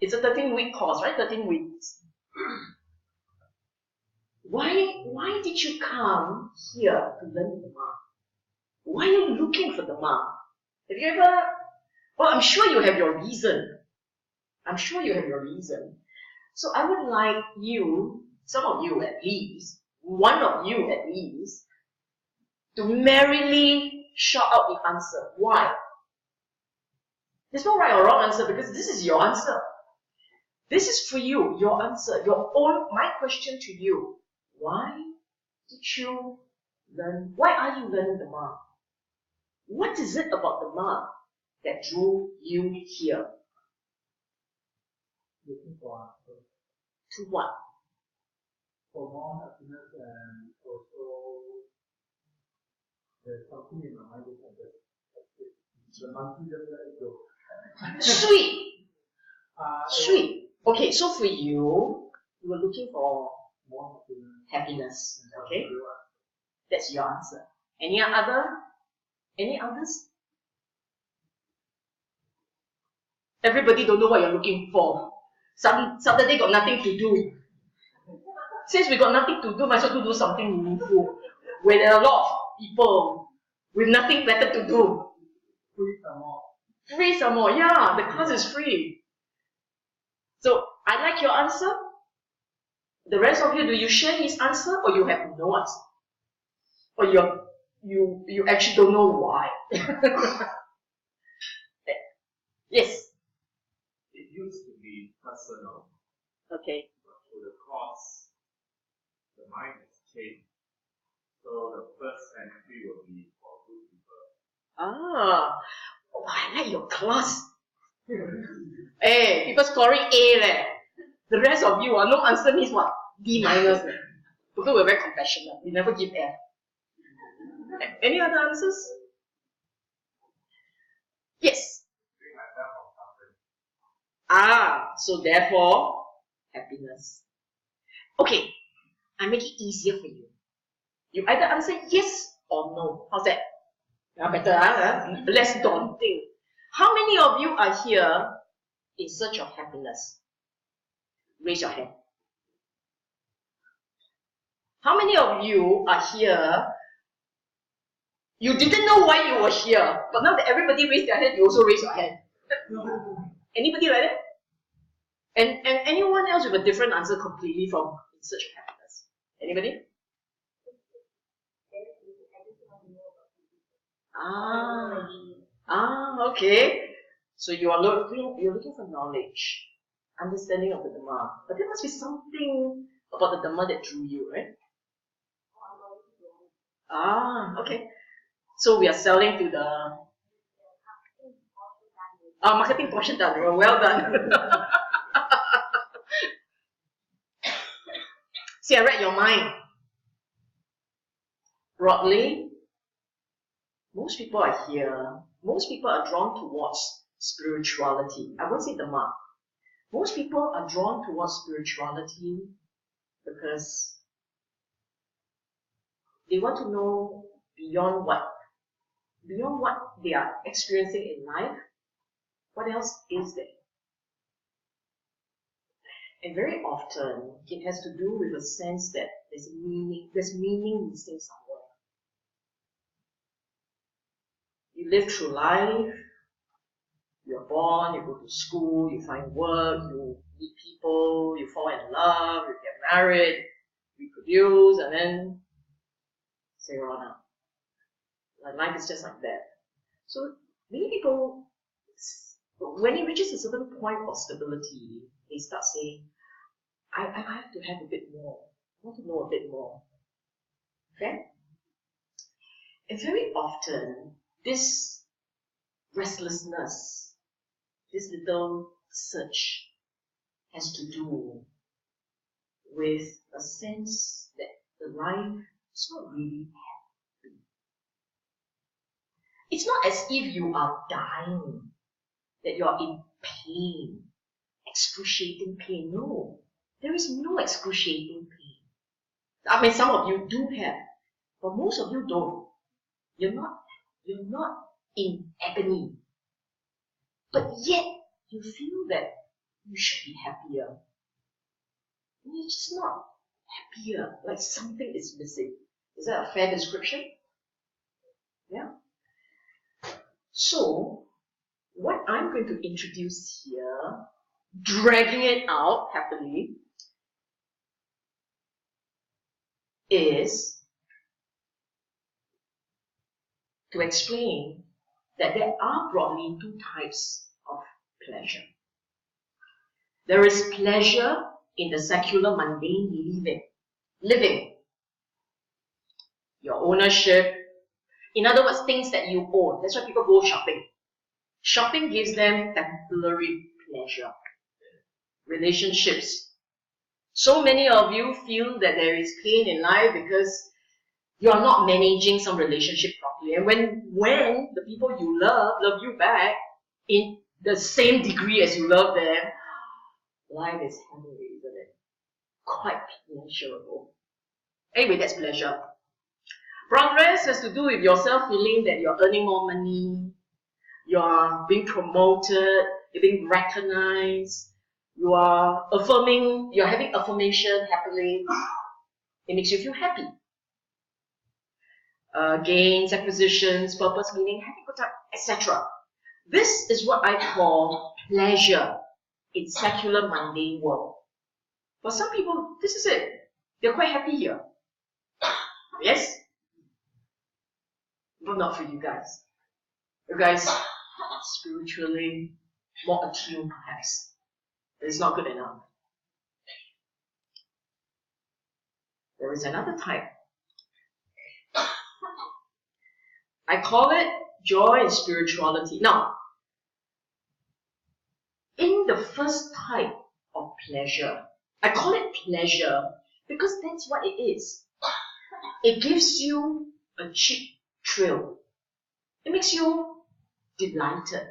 It's a 13-week course, right? 13 weeks. Why did you come here to learn Dhamma? Why are you looking for Dhamma? Have you ever... Well, I'm sure you have your reason. I'm sure you have your reason. So I would like you, some of you at least, one of you at least, to merrily shout out the answer. Why? There's no right or wrong answer because this is your answer. This is for you, your answer, your own, my question to you. Why did you learn, why are you learning Dhamma? What is it about Dhamma that drew you here? Looking for answers. To what? For more happiness and also there's something in my mind that the monkey just let it go. Sweet! Sweet. Okay, so for you, you were looking for more happiness. Okay? That's your answer. Any other? Any others? Everybody don't know what you're looking for. Saturday got nothing to do. Since we got nothing to do, might as well do something meaningful. Where there are a lot of people with nothing better to do. Free some more. Free some more, yeah, the class is free. So, I like your answer. The rest of you, do you share his answer or you have no answer? Or you actually don't know why? Yes? It used to be personal. Okay. But through the course, the mind has changed. So the first entry will be for good people. Ah, oh, I like your class. Hey, people scoring A leh. The rest of you, no answer means what? D minus. Because we're very compassionate. We never give F. Any other answers? Yes. Ah, so therefore, happiness. Okay, I make it easier for you. You either answer yes or no. How's that? Better, less daunting. How many of you are here in search of happiness? Raise your hand. How many of you are here? You didn't know why you were here, but now that everybody raised their hand, you also raise your hand. Anybody like that? And anyone else with a different answer completely from in search of happiness? Anybody? Okay. So you're looking for knowledge, understanding of the Dhamma. But there must be something about the Dhamma that drew you, right? Okay. So we are selling to the marketing portion done. Well done. See, I read your mind. Broadly, most people are here. Most people are drawn towards spirituality. I won't say Dhamma. Most people are drawn towards spirituality because they want to know beyond what they are experiencing in life, what else is there? And very often, it has to do with a sense that there's meaning missing somewhere. You live through life, you're born, you go to school, you find work, you meet people, you fall in love, you get married, reproduce, and then sayonara. Life is just like that. So many people, when it reaches a certain point of stability, they start saying, I have to have a bit more. I want to know a bit more. Okay? And very often, this restlessness, this little search has to do with a sense that the life is not really happy. It's not as if you are dying, that you are in pain, excruciating pain. No, there is no excruciating pain. I mean, some of you do have, but most of you don't. You're not in agony. But yet, you feel that you should be happier. And you're just not happier, like something is missing. Is that a fair description? Yeah? So, what I'm going to introduce here, dragging it out happily, is to explain that there are broadly two types of pleasure. There is pleasure in the secular mundane living. Your ownership. In other words, things that you own. That's why people go shopping. Shopping gives them temporary pleasure. Relationships. So many of you feel that there is pain in life because you are not managing some relationship properly. And when the people you love you back in the same degree as you love them, life is heavenly, isn't it? Quite pleasurable. Anyway, that's pleasure. Progress has to do with yourself feeling that you're earning more money, you're being promoted, you're being recognized, you are affirming, you're having affirmation happily. It makes you feel happy. Gains, acquisitions, purpose, meaning, having good time, etc. This is what I call pleasure in secular mundane world. For some people, this is it. They're quite happy here. Yes? But not for you guys. You guys are spiritually more attuned, perhaps. But it's not good enough. There is another type. I call it joy and spirituality. Now, in the first type of pleasure, I call it pleasure because that's what it is. It gives you a cheap thrill. It makes you delighted.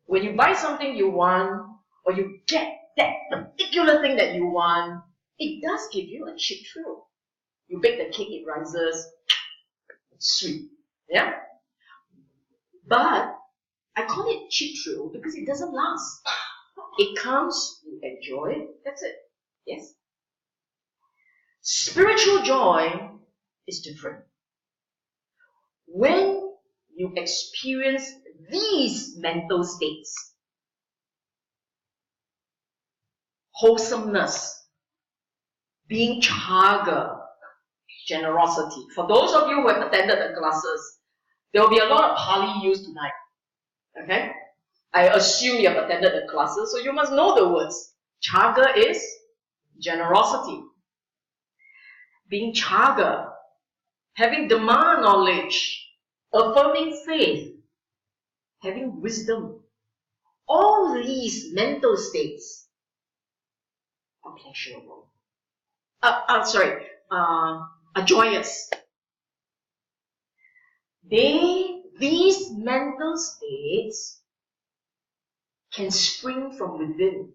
When you buy something you want, or you get that particular thing that you want, it does give you a cheap thrill. You bake the cake, it rises, it's sweet. Yeah? But I call it cheap thrill because it doesn't last. It comes, you enjoy it, that's it. Yes? Spiritual joy is different. When you experience these mental states, wholesomeness, being chaga, generosity. For those of you who have attended the classes, there will be a lot of Pali used tonight. Okay? I assume you have attended the classes, so you must know the words. Chaga is generosity. Being chaga, having Dhamma knowledge, affirming faith, having wisdom. All these mental states are pleasurable. Are joyous. These mental states can spring from within.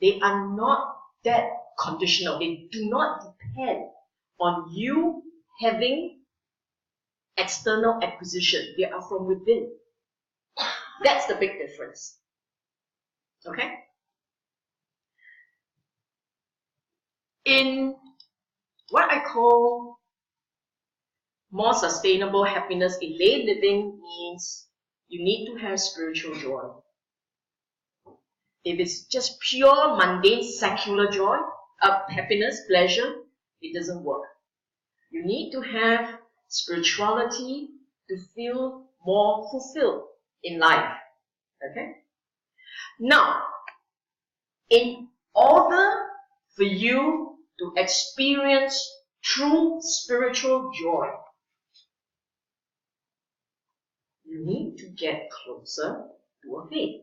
They are not that conditional. They do not depend on you having external acquisition. They are from within. That's the big difference. Okay? In what I call more sustainable happiness in lay living means you need to have spiritual joy. If it's just pure mundane secular joy, happiness, pleasure, it doesn't work. You need to have spirituality to feel more fulfilled in life. Okay? Now, in order for you to experience true spiritual joy, you need to get closer to a faith.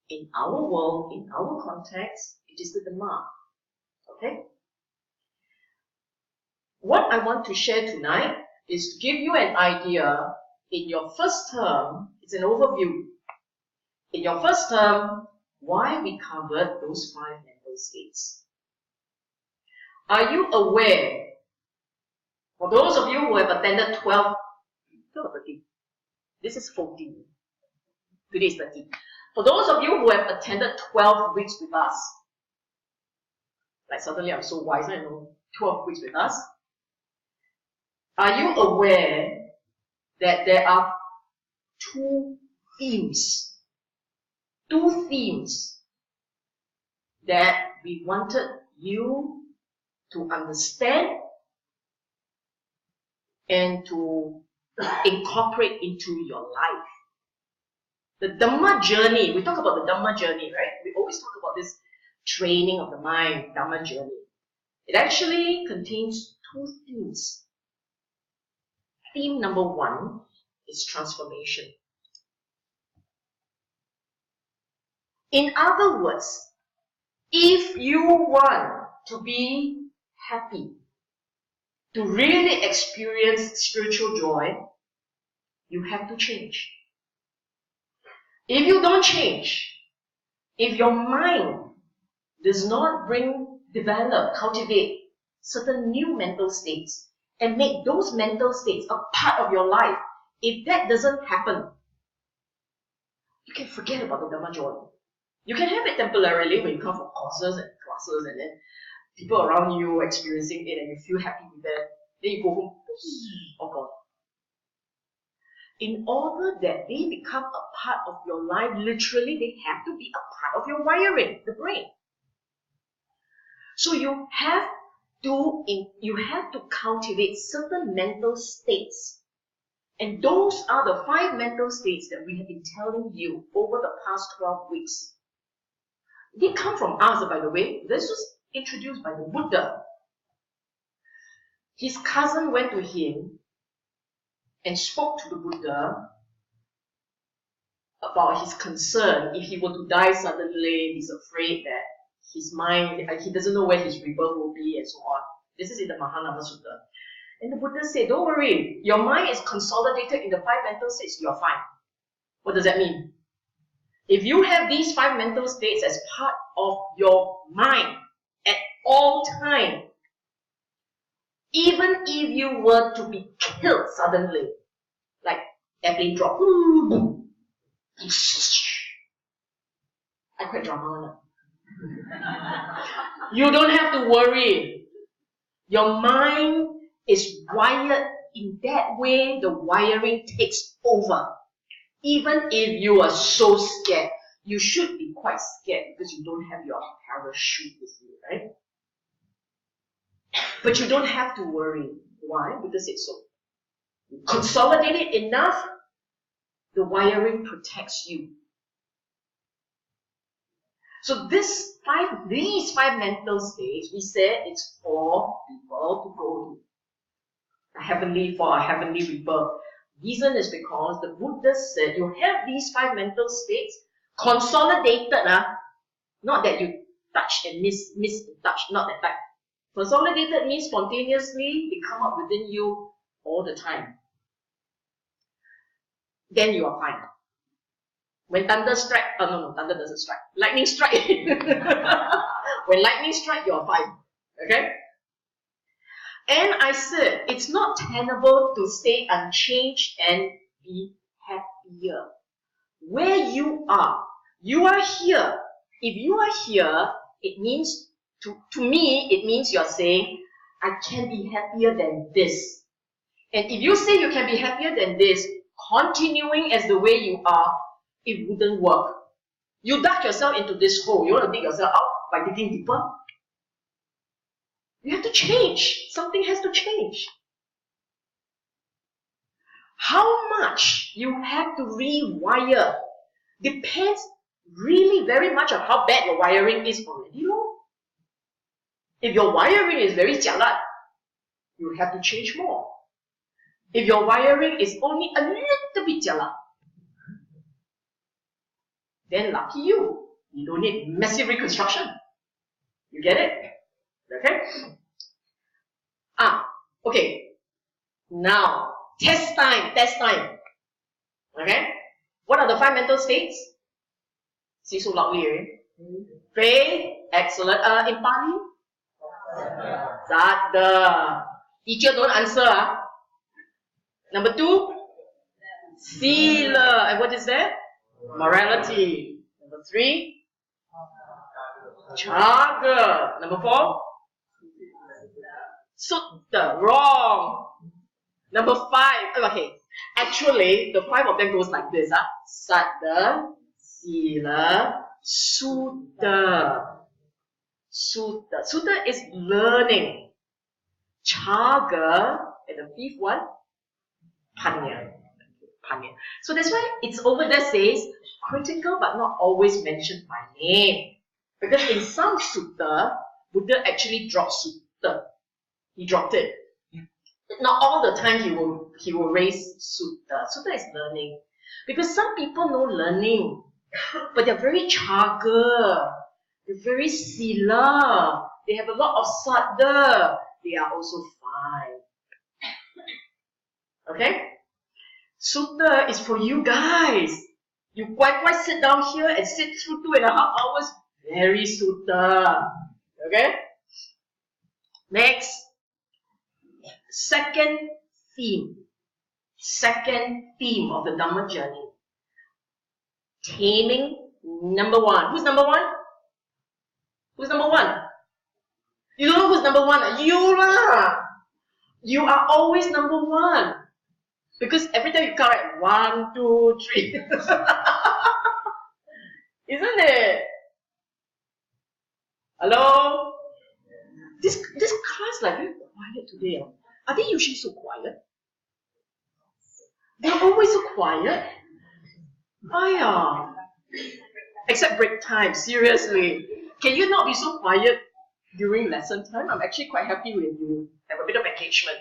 In our world, in our context, it is the Dhamma. Okay? What I want to share tonight is to give you an idea. In your first term, it's an overview. In your first term, why we covered those 5 mental states. Are you aware, for those of you who have attended 12 or 13, this is 14, today is 13. For those of you who have attended 12 weeks with us, like suddenly I'm so wise, I know 12 weeks with us. Are you aware that there are two themes that we wanted you to understand and to incorporate into your life? The Dhamma journey, we talk about the Dhamma journey, right? We always talk about this training of the mind, Dhamma journey. It actually contains two themes. Theme number one is transformation. In other words, if you want to be happy, to really experience spiritual joy, you have to change. If you don't change, if your mind does not develop, cultivate certain new mental states and make those mental states a part of your life, if that doesn't happen, you can forget about the Dhamma joy. You can have it temporarily when you come for courses and classes and then people around you experiencing it and you feel happy with them. Then you go home, oh God. In order that they become a part of your life, literally they have to be a part of your wiring, the brain. So you have to cultivate certain mental states. And those are the 5 mental states that we have been telling you over the past 12 weeks. They come from us, by the way. This was introduced by the Buddha. His cousin went to him and spoke to the Buddha about his concern. If he were to die suddenly, he's afraid that his mind, he doesn't know where his rebirth will be and so on. This is in the Mahanama Sutta. And the Buddha said, don't worry, your mind is consolidated in the 5 mental states, you're fine. What does that mean? If you have these 5 mental states as part of your mind at all time, even if you were to be killed suddenly, like airplane drop, I quite drama. You don't have to worry. Your mind is wired in that way, the wiring takes over. Even if you are so scared, you should be quite scared because you don't have your parachute with you, right? But you don't have to worry. Why? Because it's so consolidated enough, the wiring protects you. So these 5 mental states, we said it's for people to go to for a heavenly rebirth. Reason is because the Buddha said you have these 5 mental states consolidated, not that you touch and miss and touch, not that type. Consolidated means spontaneously they come up within you all the time. Then you are fine. When thunder strike, no, thunder doesn't strike. Lightning strike. When lightning strike, you are fine. Okay? And I said, it's not tenable to stay unchanged and be happier. Where you are here. If you are here, it means, to me, it means you're saying, I can be happier than this. And if you say you can be happier than this, continuing as the way you are, it wouldn't work. You dug yourself into this hole. You want to dig yourself out by digging deeper? You have to change. Something has to change. How much you have to rewire depends really very much on how bad your wiring is already. If your wiring is very jialat, you have to change more. If your wiring is only a little bit jialat, then lucky you. You don't need massive reconstruction. You get it? Okay? Okay. Now, test time. Okay? What are the 5 mental states? See so loudly, right? Faith, excellent. In Pali? Sada. Teacher don't answer. Number 2, Sila. And what is that? Morality. Number 3, Chaga. Number 4, Sutta. Wrong. Number 5, okay. Actually, the 5 of them goes like this. Saddha, Sila, Sutta. Sutta. Sutta is learning. Chaga, and the 5th one, Panya. Panya. So that's why it's over there says critical but not always mentioned by name. Because in some sutta, Buddha actually dropped sutta. He dropped it. Not all the time he will raise sutta. Sutta is learning. Because some people know learning, but they're very chaga. They're very sila. They have a lot of saddha. They are also fine. Okay? Sutta is for you guys. You quite sit down here and sit through 2.5 hours. Very sutta. Okay? Next. Second theme of the Dhamma journey. Taming, number 1. Who's number 1? Who's number 1? You don't know who's number 1? You lah! You are always number 1. Because every time you count, right? 1, 2, 3. Isn't it? Hello? This class like very quiet today. Are they usually so quiet? They're always so quiet. Oh yeah. Except break time, seriously. Can you not be so quiet during lesson time? I'm actually quite happy with you. Have a bit of engagement.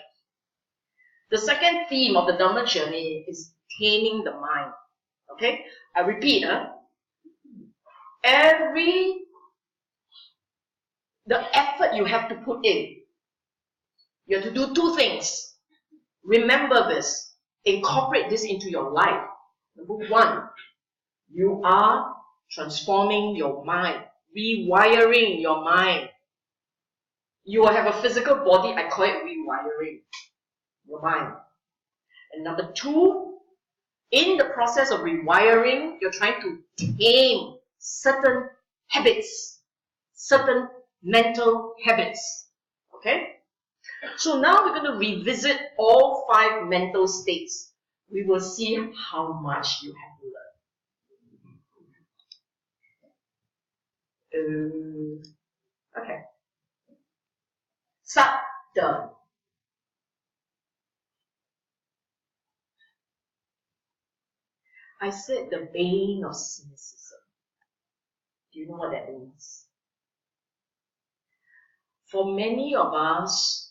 The second theme of the Dhamma journey is taming the mind. Okay? I repeat, the effort you have to put in, you have to do 2 things. Remember this. Incorporate this into your life. Number 1, you are transforming your mind, rewiring your mind. You will have a physical body, I call it rewiring your mind. And number 2, in the process of rewiring, you're trying to tame certain habits, certain mental habits. Okay? So now we're going to revisit all 5 mental states. We will see how much you have learned. Okay. Saddha. I said the bane of cynicism. Do you know what that means? For many of us,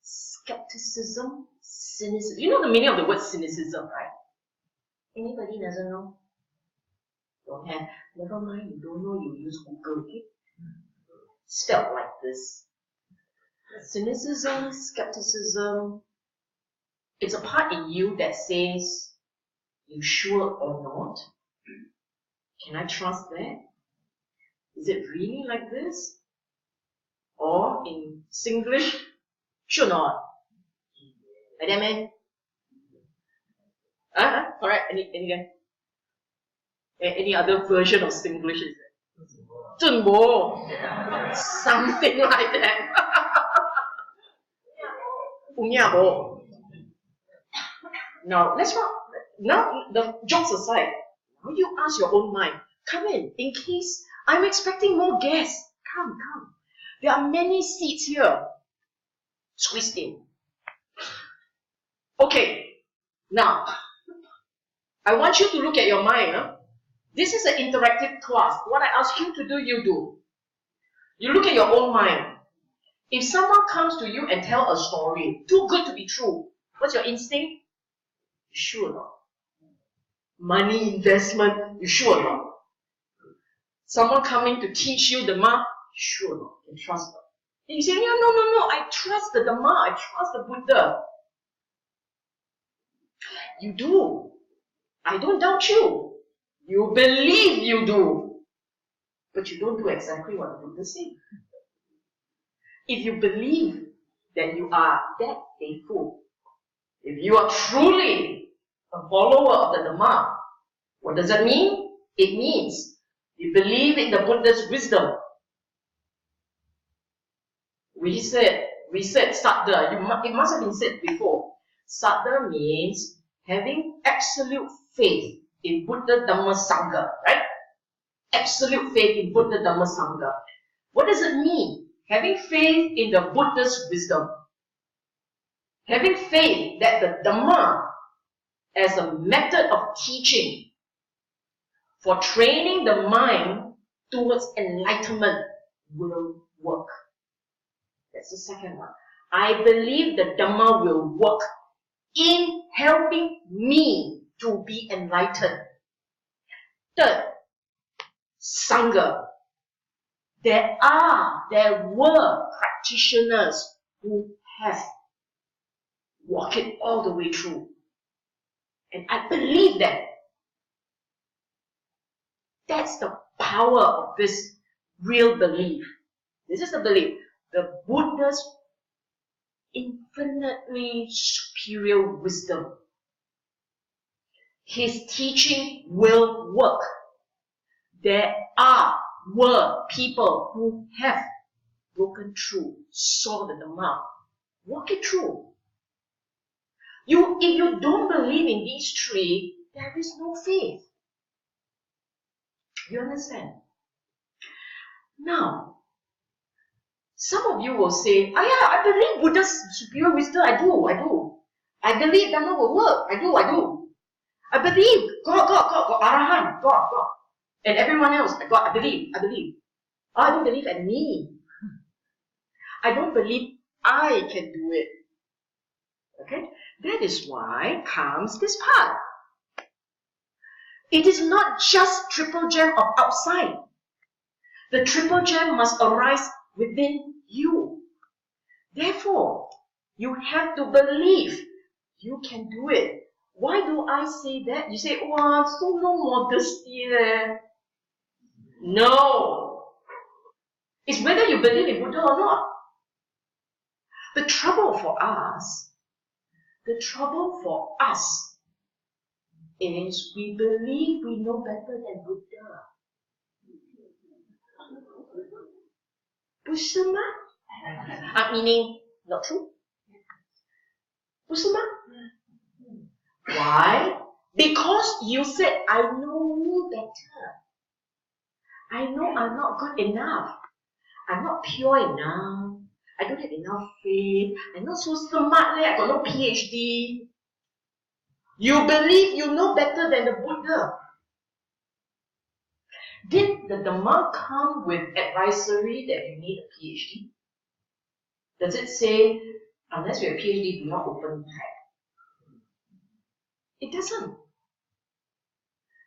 skepticism, cynicism. You know the meaning of the word cynicism, right? Anybody doesn't know? Don't have. Never mind, you don't know, you use Google, okay? Spelled like this. Cynicism, skepticism. It's a part in you that says, you sure or not? Can I trust that? Is it really like this? Or in Singlish, sure not. Like that, man? Alright, any other version of Singlish is it? 正波. Something like that. Punyabo. Now, the jokes aside, now you ask your own mind, come in case I'm expecting more guests. Come. There are many seats here. Squeezed in. Okay, now, I want you to look at your mind. This is an interactive class. What I ask you to do, you do. You look at your own mind. If someone comes to you and tell a story, too good to be true, what's your instinct? Sure not. Money investment, you sure not. Someone coming to teach you Dhamma, sure not. You trust them. And you say, no, I trust the Dhamma, I trust the Buddha. You do. I don't doubt you. You believe you do. But you don't do exactly what the Buddha said. If you believe that you are that faithful, if you are truly a follower of the Dhamma, What does that mean? It means you believe in the Buddha's wisdom. We said Saddha, it must have been said before. Saddha means having absolute faith in Buddha, Dhamma, Sangha, right? Absolute faith in Buddha, Dhamma, Sangha. What does it mean? Having faith in the Buddha's wisdom. Having faith that the Dhamma as a method of teaching for training the mind towards enlightenment will work. That's the second one. I believe the Dhamma will work in helping me to be enlightened. Third, Sangha. There were practitioners who have walked it all the way through. And I believe that. That's the power of this real belief. This is the belief. The Buddha's infinitely superior wisdom. His teaching will work. There were people who have broken through, saw the Dhamma. Walk it through. If you don't believe in these three, there is no faith. You understand? Now, some of you will say, I believe Buddha's superior wisdom. I do. I believe Dhamma will work. I do. I believe God, Arahan, God. And everyone else, God, I believe. I don't believe in me. I don't believe I can do it. Okay? That is why comes this part. It is not just triple gem of outside. The triple gem must arise within you. Therefore, you have to believe you can do it. Why do I say that? You say, oh, so no modesty there. No. It's whether you believe in Buddha or not. The trouble for us is we believe we know better than Buddha. 不是吗? Meaning, not true. 不是吗? Why? Because you said, I know me better. I know I'm not good enough. I'm not pure enough. I don't have enough faith. I'm not so smart. I got no PhD. You believe you know better than the Buddha. Did the Dhamma come with advisory that you need a PhD? Does it say, unless you have a PhD, do not open tag? It doesn't.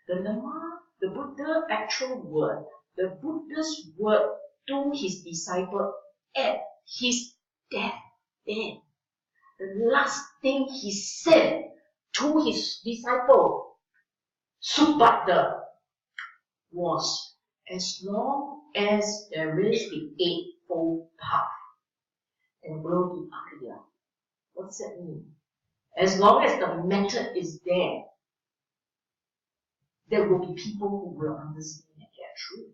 The Dhamma, the Buddha actual word, the Buddha's word to his disciple at his deathbed. The last thing he said to his disciple, Suta, was, as long as there is the Eightfold Path, there will be Akriya. What does that mean? As long as the method is there, there will be people who will understand and get through.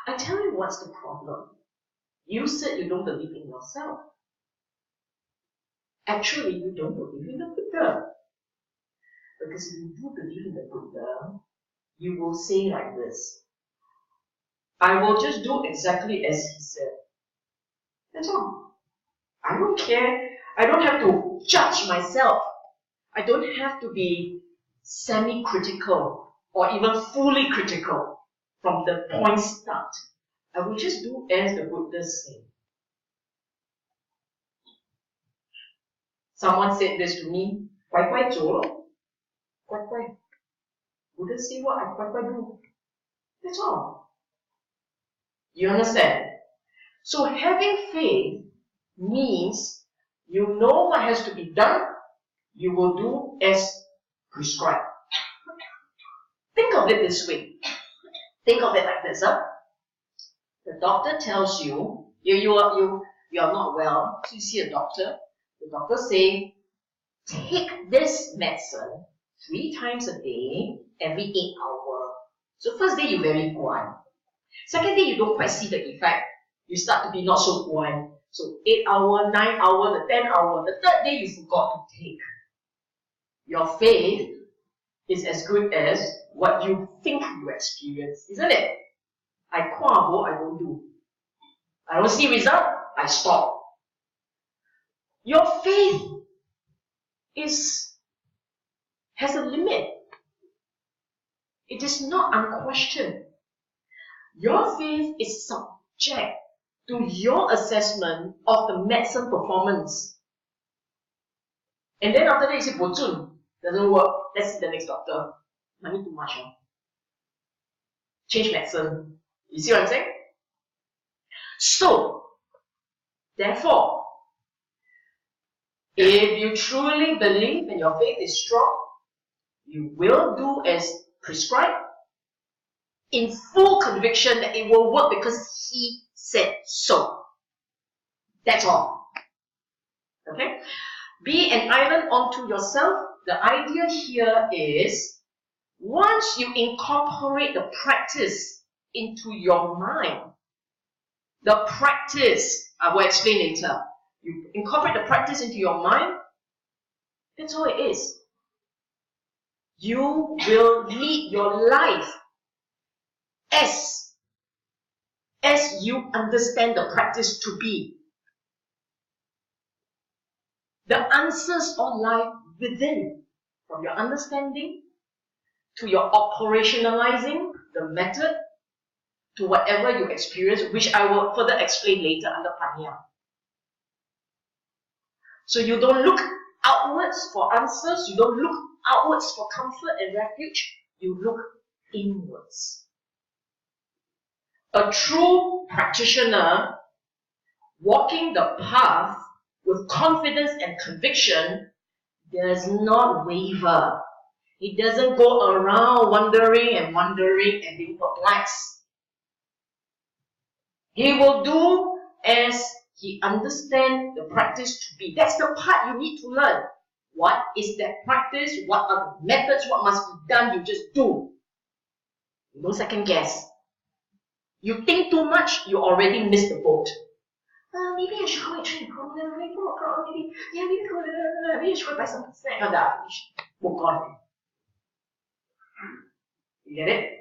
I tell you what's the problem. You said you don't believe in yourself. Actually, you don't believe in the Buddha. Because if you do believe in the Buddha, you will say like this, I will just do exactly as he said. That's all. I don't care. I don't have to judge myself. I don't have to be semi-critical or even fully critical from the point start. I will just do as the Buddha said. Someone said this to me, 乖乖做咯，乖乖。Buddha say what I 乖乖 do. That's all. You understand? So having faith means you know what has to be done, you will do as prescribed. Think of it this way. Think of it like this. The doctor tells you, you are not well, so you see a doctor. The doctor says, take this medicine 3 times a day, every 8 hours. So first day you very guan. Second day you don't quite see the effect. You start to be not so guan. So 8 hours, 9 hours, the 10 hours. The third day you forgot to take. Your faith is as good as what you think you experience, isn't it? I quabo, I don't do. I don't see result, I stop. Your faith has a limit. It is not unquestioned. Your faith is subject to your assessment of the medicine performance. And then after that you say, Bojun, doesn't work, let's see the next doctor. Money too much. Change medicine. You see what I'm saying? So, therefore, if you truly believe and your faith is strong, you will do as prescribed in full conviction that it will work because he said so. That's all. Okay? Be an island unto yourself. The idea here is once you incorporate the practice into your mind, the practice, I will explain later. You incorporate the practice into your mind, that's all it is. You will lead your life as you understand the practice to be. The answers all lie within, from your understanding to your operationalizing the method to whatever you experience, which I will further explain later under Panya. So you don't look outwards for answers, you don't look outwards for comfort and refuge, you look inwards. A true practitioner walking the path with confidence and conviction does not waver. He doesn't go around wondering and being perplexed. He will do as he understands the practice to be. That's the part you need to learn. What is that practice? What are the methods? What must be done? You just do. No second guess. You think too much, you already missed the boat. Maybe I should go and train program. Maybe I should go buy some snack. Walk on. You get it?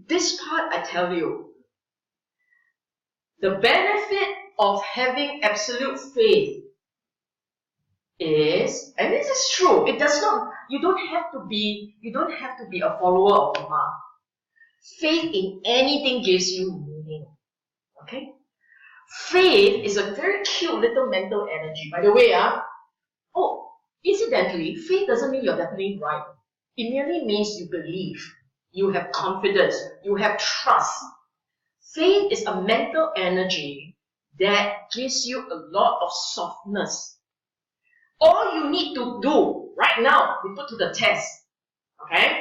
This part, I tell you, the benefit of having absolute faith is, and this is true, it does not, you don't have to be a follower of Dhamma. Faith in anything gives you meaning. Okay? Faith is a very cute little mental energy. By the way, incidentally, faith doesn't mean you're definitely right. It merely means you believe, you have confidence, you have trust. Faith is a mental energy that gives you a lot of softness. All you need to do right now, we put to the test. Okay?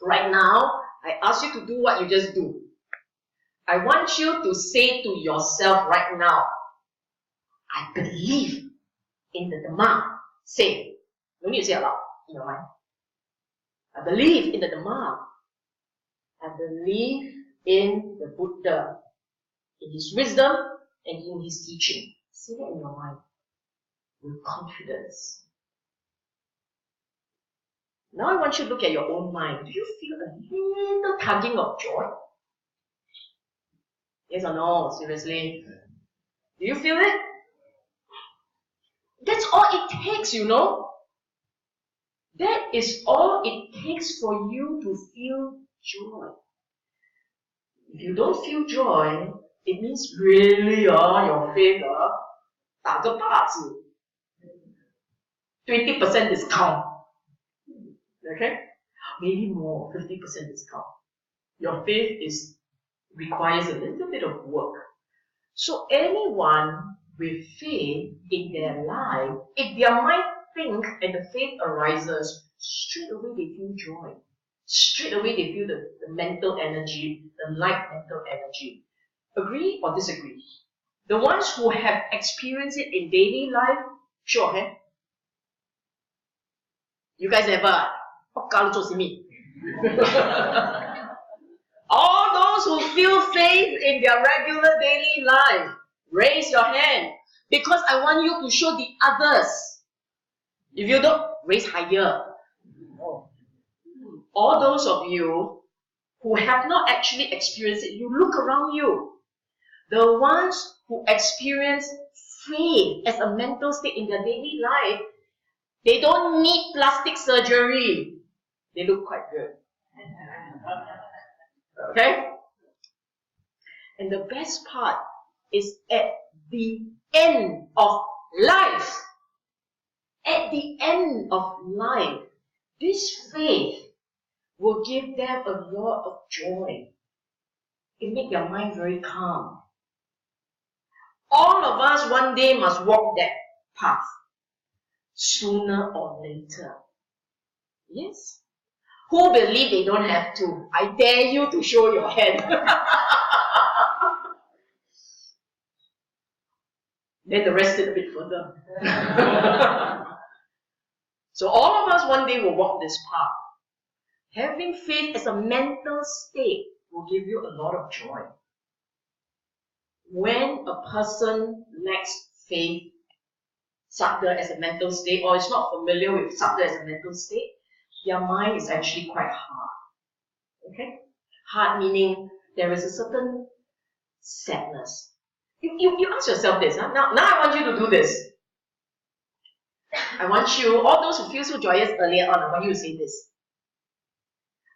Right now, I ask you to do what you just do. I want you to say to yourself right now, I believe in the Dhamma. Say. No need to say aloud in your mind. I believe in the Dhamma. I believe in the Buddha, in his wisdom and in his teaching. Say that in your mind with confidence. Now I want you to look at your own mind. Do you feel a little tugging of joy? Yes or no? Seriously? Do you feel it? That's all it takes, you know. That is all it takes for you to feel joy. If you don't feel joy, it means really your faith 打个八字 20% discount. Okay? Maybe more, 50% discount. Your faith requires a little bit of work. So anyone with faith in their life, if their mind think and the faith arises, straight away they feel joy. Straight away they feel the mental energy, the light mental energy. Agree or disagree? The ones who have experienced it in daily life, show hand. You guys ever? All those who feel faith in their regular daily life, raise your hand. Because I want you to show the others. If you don't, raise higher. All those of you who have not actually experienced it, you look around you. The ones who experience faith as a mental state in their daily life, they don't need plastic surgery. They look quite good. Okay? And the best part is at the end of life. At the end of life, this faith will give them a lot of joy. It makes their mind very calm. All of us one day must walk that path, sooner or later. Yes? Who believe they don't have to? I dare you to show your hand. Then the rest sit a bit further. So all of us one day will walk this path. Having faith as a mental state will give you a lot of joy. When a person lacks faith, Suta as a mental state, or is not familiar with Suta as a mental state, their mind is actually quite hard. Okay? Hard meaning there is a certain sadness. You ask yourself this. Huh? Now I want you to do this. I want you, all those who feel so joyous earlier on, I want you to say this.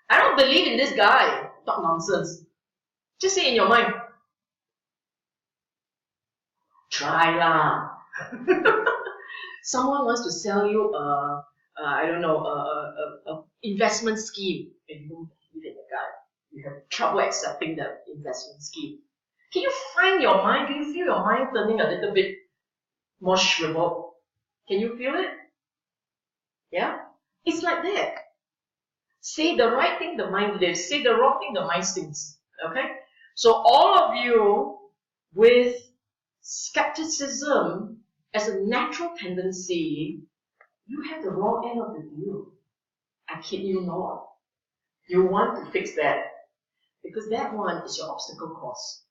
I don't believe in this guy. Talk nonsense. Just say in your mind. Try lah. Someone wants to sell you a investment scheme, and you don't believe in the guy. You have trouble accepting the investment scheme. Can you find your mind? Can you feel your mind turning a little bit more shriveled? Can you feel it? Yeah? It's like that. Say the right thing, the mind lives. Say the wrong thing, the mind sings. Okay? So all of you with skepticism as a natural tendency, you have the wrong end of the deal. I kid you not. You want to fix that. Because that one is your obstacle course.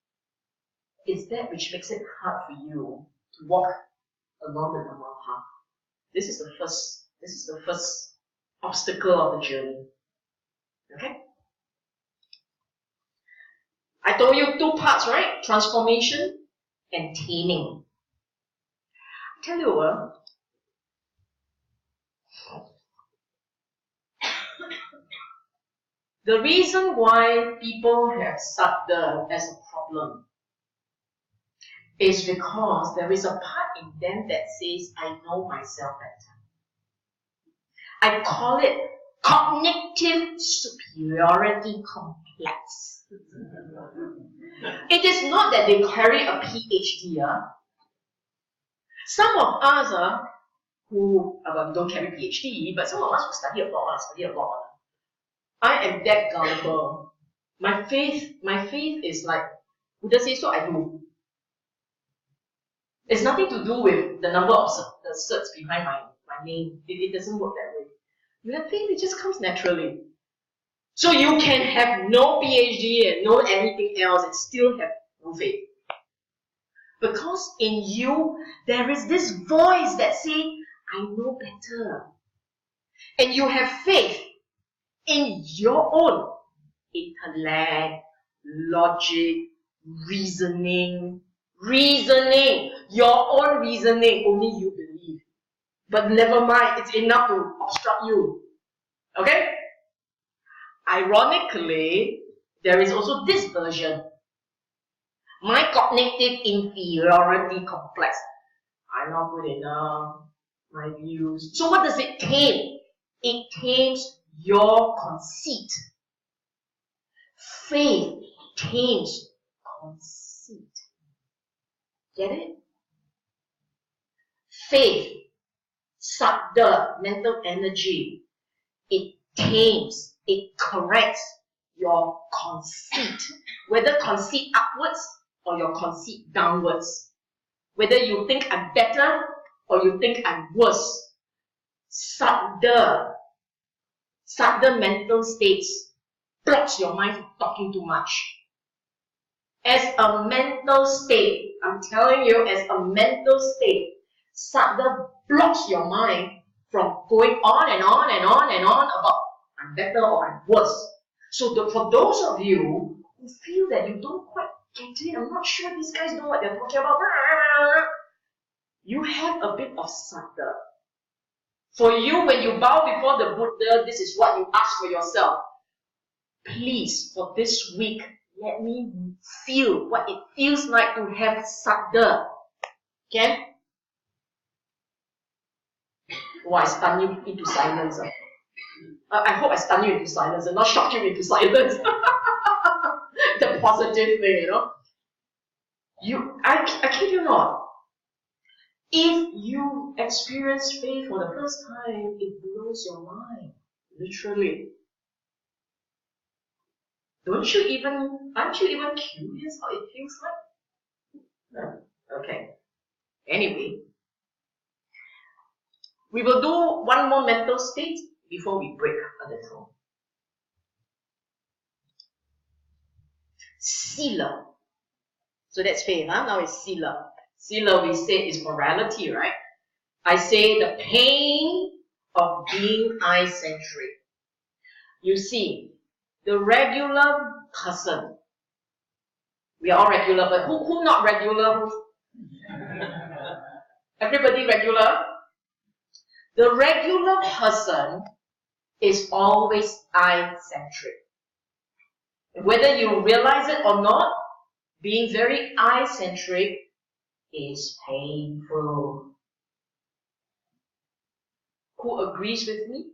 It's that which makes it hard for you to walk along the Dhamma path. This is the first obstacle of the journey. Okay? I told you two parts, right? Transformation and taming. I tell you, the reason why people have Suta as a problem is because there is a part in them that says, I know myself better. I call it cognitive superiority complex. It is not that they carry a PhD. Some of us who don't carry PhD, but some of us who study a lot. I am that gullible. My faith is like, Buddha says so, I do. It's nothing to do with the number of the certs behind my name. It doesn't work that way. With faith, it just comes naturally. So you can have no PhD and no anything else and still have no faith. Because in you, there is this voice that says, I know better. And you have faith in your own intellect, logic, reasoning, your own reasoning, only you believe. But never mind, it's enough to obstruct you. Okay? Ironically, there is also this version. My cognitive inferiority complex. I'm not good enough. My views. So what does it tame? It tames your conceit. Faith tames conceit. Get it? Faith, Suta, mental energy, it tames, it corrects your conceit. Whether conceit upwards or your conceit downwards. Whether you think I'm better or you think I'm worse. Suta Sudden mental states blocks your mind from talking too much. As a mental state, I'm telling you, as a mental state, Sudden blocks your mind from going on and on and on and on about I'm better or I'm worse. So for those of you who feel that you don't quite get it, I'm not sure these guys know what they're talking about, you have a bit of Sudden. For you, when you bow before the Buddha, this is what you ask for yourself. Please, for this week, let me feel what it feels like to have Sudden. Okay? Oh, I stun you into silence. I hope I stun you into silence and not shock you into silence. The positive thing, I kid you not. If you experience faith for the first time, it blows your mind. Literally. Aren't you even curious how it feels like? Okay. Anyway, we will do one more mental state before we break a little. Sila. So that's faith, huh? Now it's Sila. Sila, we say, is morality, right? I say the pain of being I-centric. You see, the regular person, we are all regular, but who not regular? Everybody regular? The regular person is always I-centric. Whether you realize it or not, being very I-centric is painful. Who agrees with me?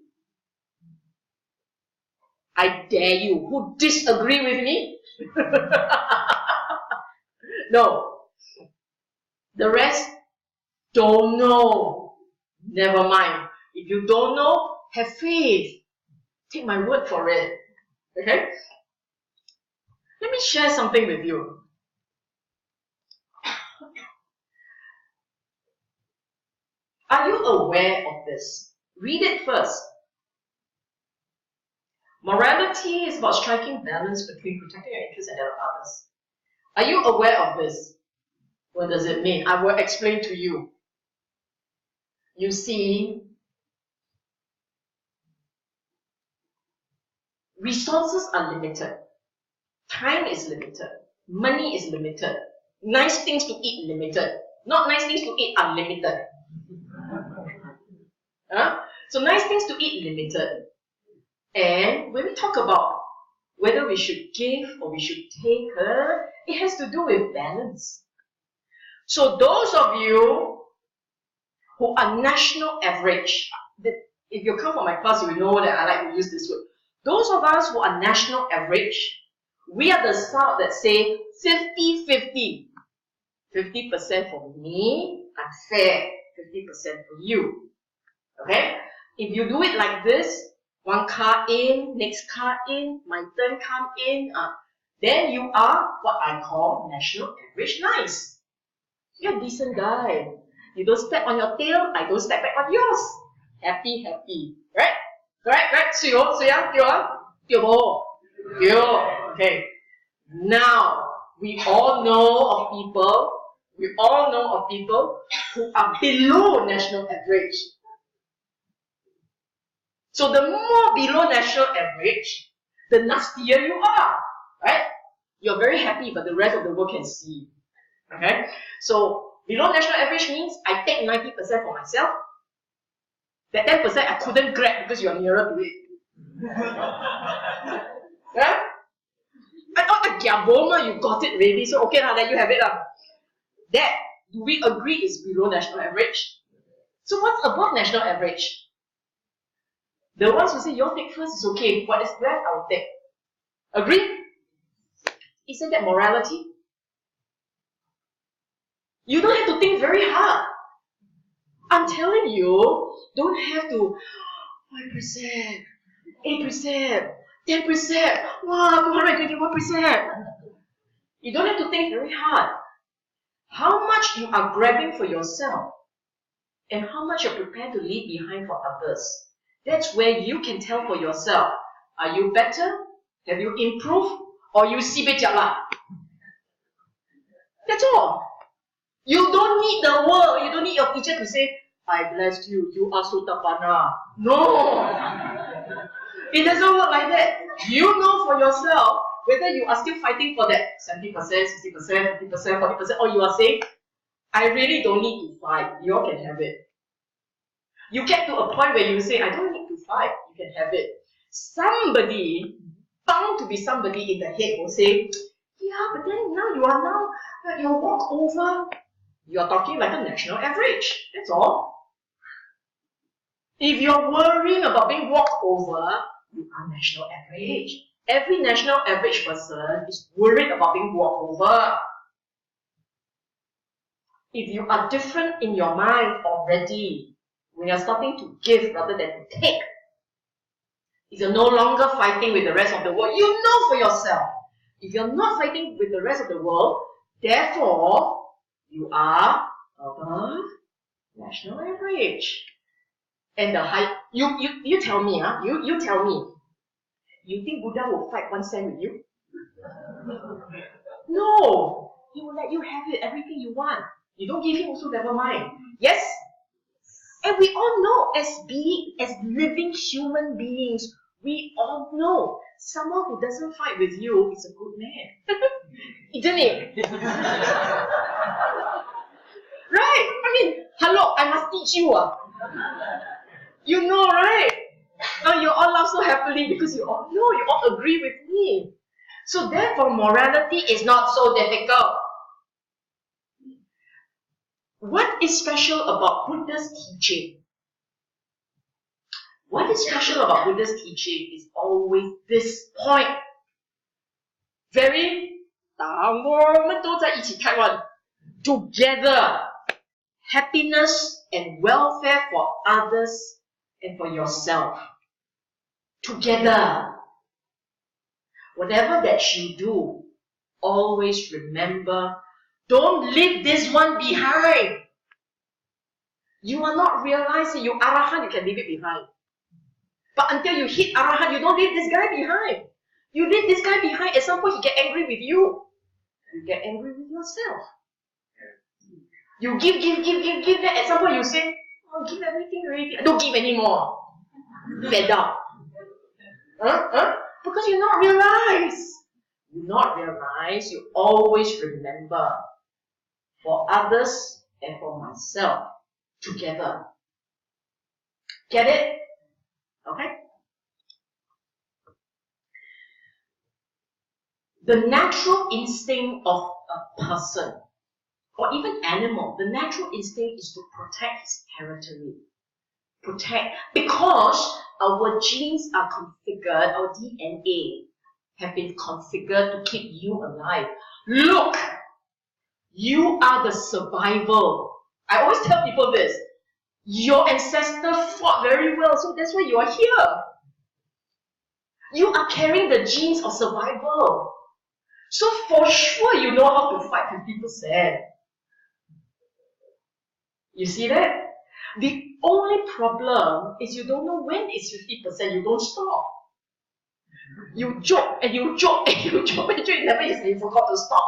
I dare you. Who disagree with me? No. The rest don't know. Never mind. If you don't know, have faith. Take my word for it. Okay? Let me share something with you. Are you aware of this? Read it first. Morality is about striking balance between protecting your interests and that of others. Are you aware of this? What does it mean? I will explain to you. You see, resources are limited. Time is limited. Money is limited. Nice things to eat limited. Not nice things to eat unlimited. So nice things to eat limited. And when we talk about whether we should give or we should take, it has to do with balance. So those of you who are national average, if you come from my class, you will know that I like to use this word. Those of us who are national average, we are the sort that say 50-50. 50% for me, I'm fair. 50% for you. Okay? If you do it like this, one car in, next car in, my turn come in, then you are what I call national average nice. You're a decent guy. You don't step on your tail, I don't step back on yours. Happy, happy. Right? Right? Okay. Now, we all know of people who are below national average. So the more below national average, the nastier you are, right? You're very happy, but the rest of the world can see. Okay? So below national average means I take 90% for myself. That 10% I couldn't grab because you're nearer to it. Right? I thought you got it ready, so okay, now let you have it. That, do we agree, is below national average? So what's above national average? The ones who say you'll take first is okay, what is left I will take. Agree? Isn't that morality? You don't have to think very hard. I'm telling you, don't have to 5%, 8%, 10%, wow, 221%. You don't have to think very hard. How much you are grabbing for yourself and how much you're prepared to leave behind for others That's where you can tell for yourself, are you better? Have you improved? Or you sibei jialat? That's all. You don't need the world, you don't need your teacher to say, I blessed you, you are Suta Pana. No! It doesn't work like that. You know for yourself whether you are still fighting for that 70%, 60%, 50%, 40%, or you are saying, I really don't need to fight. You all can have it. You get to a point where you say, I don't need to fight. You can have it. Somebody, bound to be somebody in the head will say, yeah, but then now you are now, you walk over. You're talking like a national average. That's all. If you're worrying about being walked over, you are national average. Every national average person is worried about being walked over. If you are different in your mind already, when you're starting to give rather than to take, if you're no longer fighting with the rest of the world, you know for yourself. If you're not fighting with the rest of the world, therefore, you are above national average. And the high, you tell me, you tell me, you think Buddha will fight 1 cent with you? No, he will let you have it, everything you want. You don't give him also, never mind. Yes? And we all know, as living human beings, we all know someone who doesn't fight with you is a good man. Isn't it? Right? I mean, hello, I must teach you. You know, right? You all laugh so happily because you all know, you all agree with me. So therefore, morality is not so difficult. What is special about Buddha's teaching? What is special about Buddha's teaching is always this point. Very, 当我们都在一起开玩 together, happiness and welfare for others and for yourself. Together. Whatever that you do, always remember, don't leave this one behind. You are not realizing you Arahant, you can leave it behind. But until you hit Arahant, you don't leave this guy behind. You leave this guy behind, at some point he get angry with you. You get angry with yourself. You give, then at some point you say, oh, give everything already. I don't give anymore. Fed up. Because you not realize. You not realize, you always remember, for others and for myself, together. Get it? Okay? The natural instinct of a person, or even animal, the natural instinct is to protect its territory. Protect, because our genes are configured, our DNA have been configured to keep you alive. Look, you are the survival. I always tell people this. Your ancestors fought very well, so that's why you are here. You are carrying the genes of survival. So for sure you know how to fight 50%. You see that? The only problem is you don't know when it's 50%, you don't stop. You joke and you joke and you joke and you never you forgot to stop.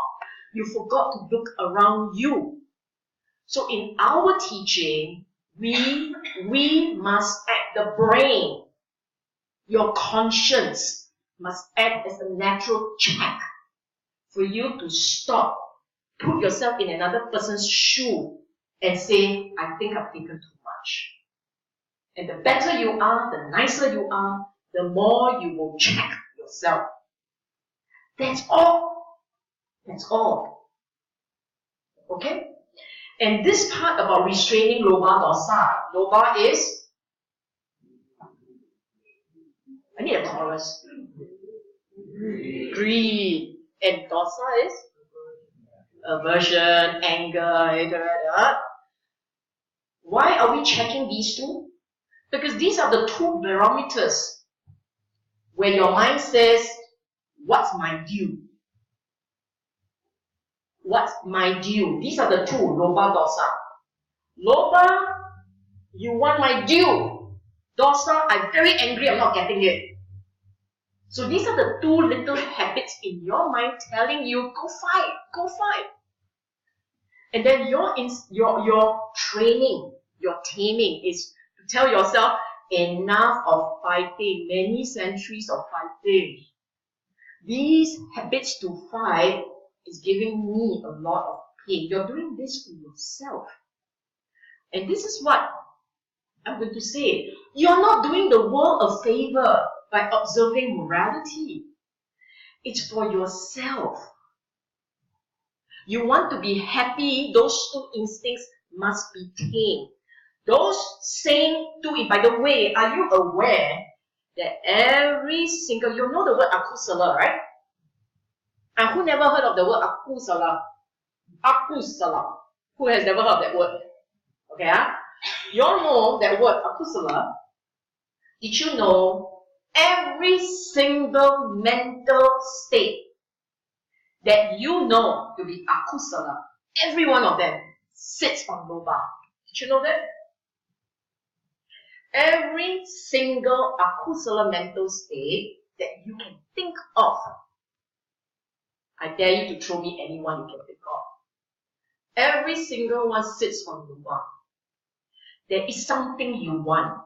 You forgot to look around you. So in our teaching, we must act, the brain, your conscience must act as a natural check for you to stop, put yourself in another person's shoe and say, I think I've taken too much. And the better you are, the nicer you are, the more you will check yourself. That's all. That's all. Okay? And this part about restraining loba dosa. Loba is, I need a chorus. Greed. And dosa is aversion, anger, Why are we checking these two? Because these are the two barometers where your mind says, what's my due? What's my due? These are the two, loba dosa. Loba, you want my due. Dosa, I'm very angry, I'm not getting it. So these are the two little habits in your mind telling you, go fight, go fight. And then your training, your taming is to tell yourself, enough of fighting, many centuries of fighting. These habits to fight is giving me a lot of pain. You're doing this for yourself. And this is what I'm going to say. You're not doing the world a favor by observing morality. It's for yourself. You want to be happy, those two instincts must be tamed. Those same two, by the way, are you aware that every single, you know the word akusala, right? And who never heard of the word akusala? Akusala. Who has never heard of that word? Okay, you all know that word akusala. Did you know every single mental state that you know to be akusala, every one of them sits on loba? Did you know that? Every single akusala mental state that you can think of, I dare you to throw me anyone you can think of. Every single one sits on loba. There is something you want.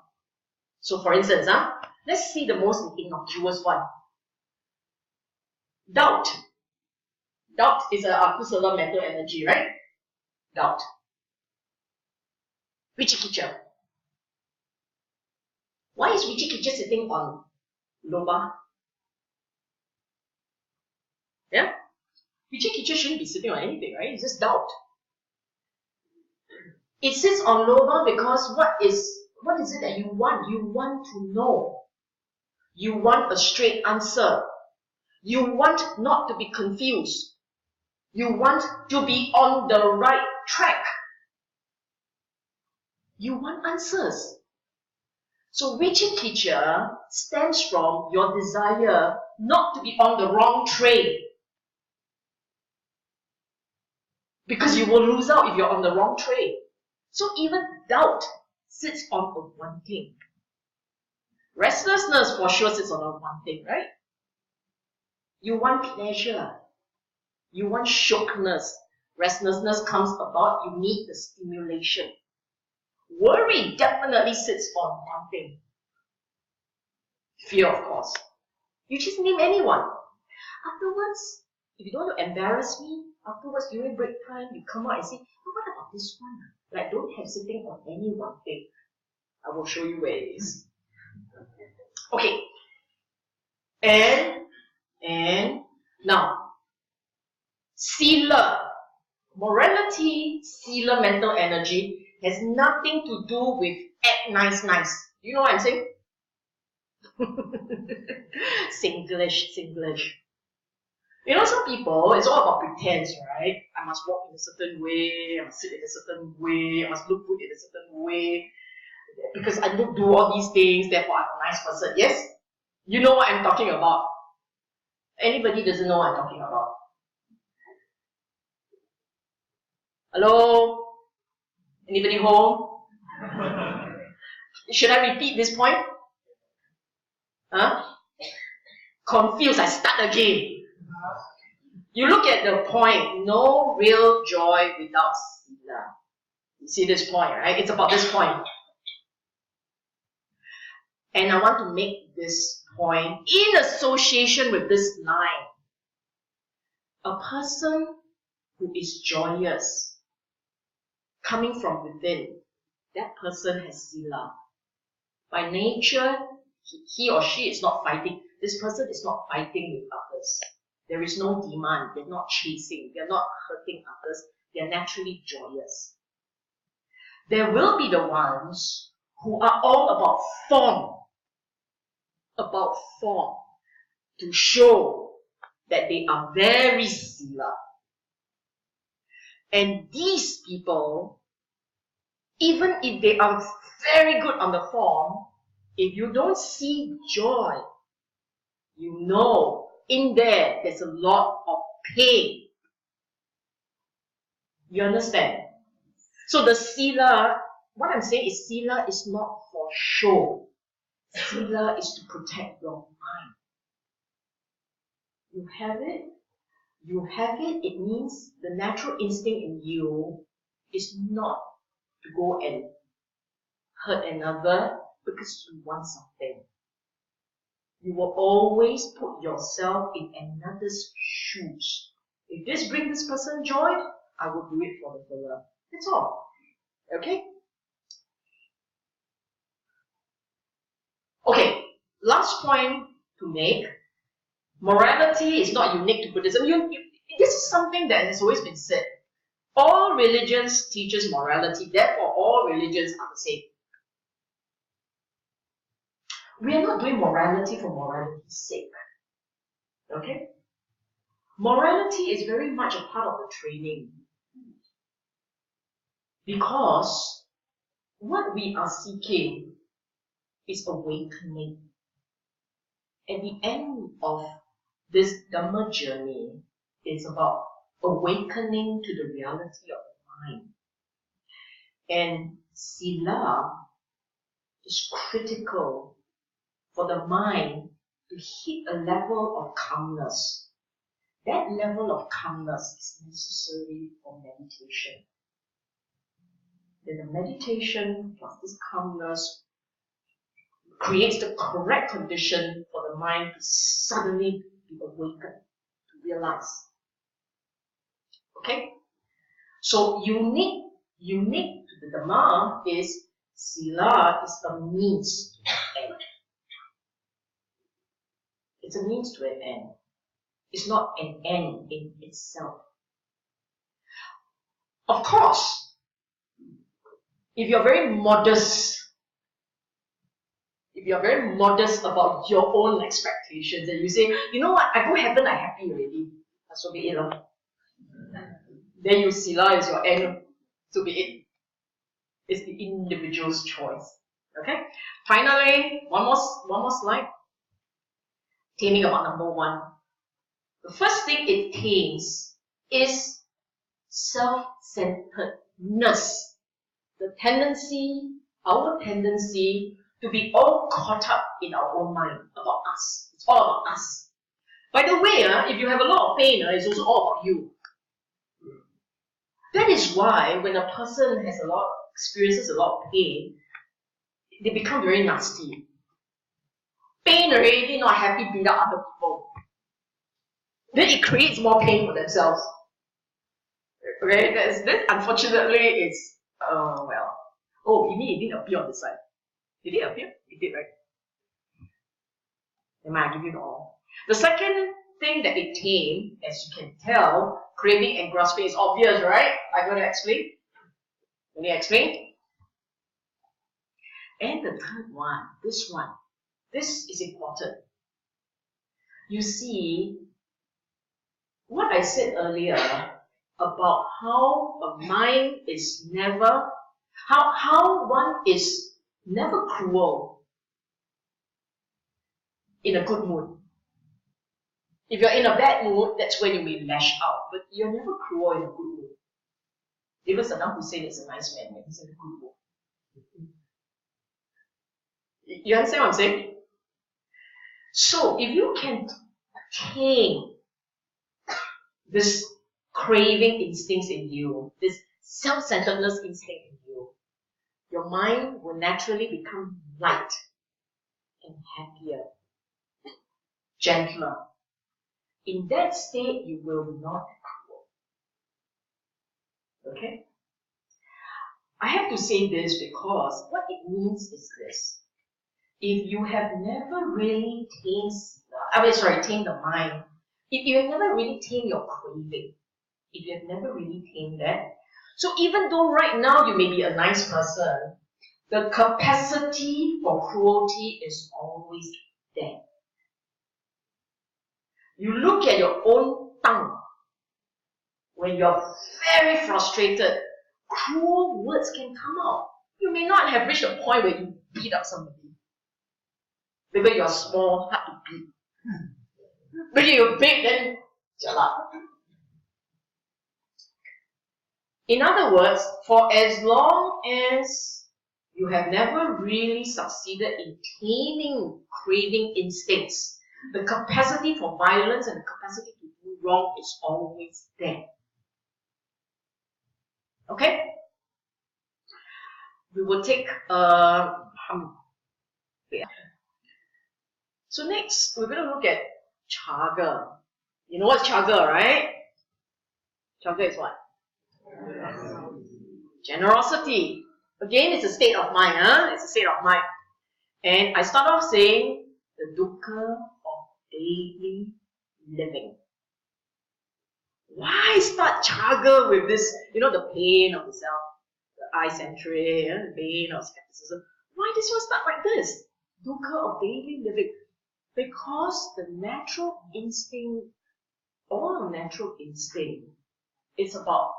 So for instance, let's see the most innocuous one. Doubt. Doubt is an akusala mental energy, right? Doubt. Vichikicha. Why is Vichikicha sitting on loba? Yeah? Vichikicha shouldn't be sitting on anything, right? It's just doubt. It sits on loba because what is it that you want? You want to know. You want a straight answer. You want not to be confused. You want to be on the right track. You want answers. So Vichikicha stems from your desire not to be on the wrong train. Because you will lose out if you're on the wrong train. So even doubt sits on a one thing. Restlessness for sure sits on a one thing, right? You want pleasure. You want shockness. Restlessness comes about, you need the stimulation. Worry definitely sits on one thing. Fear, of course. You just name anyone. Afterwards, if you don't want to embarrass me, afterwards during break time, you come out and say, oh, what about this one? Like, don't have sitting on any one thing. I will show you where it is. Okay. And now, sila. Morality, sila, mental energy, has nothing to do with act nice. You know what I'm saying? Singlish. You know, some people, it's all about pretense, right? I must walk in a certain way, I must sit in a certain way, I must look good in a certain way. Because I don't do all these things, therefore I'm a nice person. Yes? You know what I'm talking about. Anybody doesn't know what I'm talking about? Hello? Anybody home? Should I repeat this point? Huh? Confused, I start again. You look at the point, no real joy without sila. You see this point, right? It's about this point. And I want to make this point in association with this line. A person who is joyous, coming from within, that person has sila. By nature, he or she is not fighting. This person is not fighting with others. There is no demand. They're not chasing. They're not hurting others. They're naturally joyous. There will be the ones who are all about form, to show that they are very sila. And these people, even if they are very good on the form, if you don't see joy, you know in there's a lot of pain. You understand? So the sila, what I'm saying is sila is not for show. Sila is to protect your mind. You have it. You have it. It means the natural instinct in you is not to go and hurt another because you want something. You will always put yourself in another's shoes. If this brings this person joy, I will do it for the fella. That's all. Okay? Okay, last point to make. Morality is not unique to Buddhism. This is something that has always been said. All religions teaches morality, therefore all religions are the same. We are not doing morality for morality's sake. Okay? Morality is very much a part of the training. Because what we are seeking is awakening. At the end of this Dhamma journey, it's about awakening to the reality of the mind. And Sila is critical for the mind to hit a level of calmness. That level of calmness is necessary for meditation. Then the meditation plus this calmness creates the correct condition for the mind to suddenly be awakened, to realize. Okay? So unique to the Dhamma is Sila is a means to an end. It's a means to an end. It's not an end in itself. Of course, if you're very modest about your own expectations and you say, you know what, I go heaven, I'm happy already. So be it. Then you Sila is your end. So be it. It's the individual's choice. Okay? Finally, one more slide. Taming about number 1. The first thing it tames is self-centeredness. Our tendency to be all caught up in our own mind about us. It's all about us. By the way, if you have a lot of pain, it's also all about you. That is why when a person experiences a lot of pain, they become very nasty. Pain already, not happy, beat up other people. Then it creates more pain for themselves. Okay, that's unfortunately it's oh, you mean it didn't appear on the side. Did it appear? It did, right? I give you the all. The second thing that it tamed, as you can tell, craving and grasping is obvious, right? I'm going to explain. Let me explain. And the third one, this is important. You see, what I said earlier about how a mind is never, how one is never cruel in a good mood. If you're in a bad mood, that's when you may lash out, but you're never cruel in a good mood. Even Saddam Hussein is a nice man when he's in a good mood. You understand what I'm saying? So if you can tame this craving instincts in you, this self-centeredness instinct in you, your mind will naturally become light and happier, gentler. In that state, you will not be cruel. Okay? I have to say this because what it means is this. If you have never really tamed the mind, if you have never really tamed your craving, if you have never really tamed that, so even though right now you may be a nice person, the capacity for cruelty is always there. You look at your own tongue. When you're very frustrated, cruel words can come out. You may not have reached a point where you beat up somebody. Maybe you're small, hard to beat. Maybe you're big, then jalan. In other words, for as long as you have never really succeeded in taming craving instincts. The capacity for violence and the capacity to do wrong is always there. Okay? We will take so next, we're going to look at chaga. You know what's chaga, right? Chaga is what? Generosity. Again, it's a state of mind, huh? It's a state of mind. And I start off saying the dukkha of daily living. Why start chaga with this, the pain of the self, the I-centric, the pain of skepticism? Why does one start like this? Dukkha of daily living. Because the natural instinct, all natural instinct, is about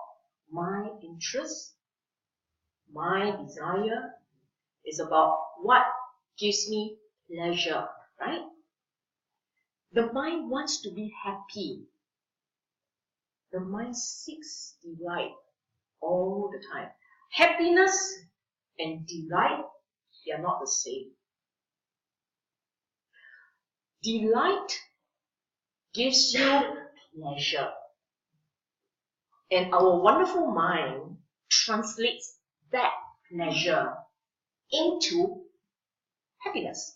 my interest, my desire, is about what gives me pleasure, right? The mind wants to be happy. The mind seeks delight all the time. Happiness and delight, they are not the same. Delight gives you pleasure. And our wonderful mind translates that pleasure into happiness.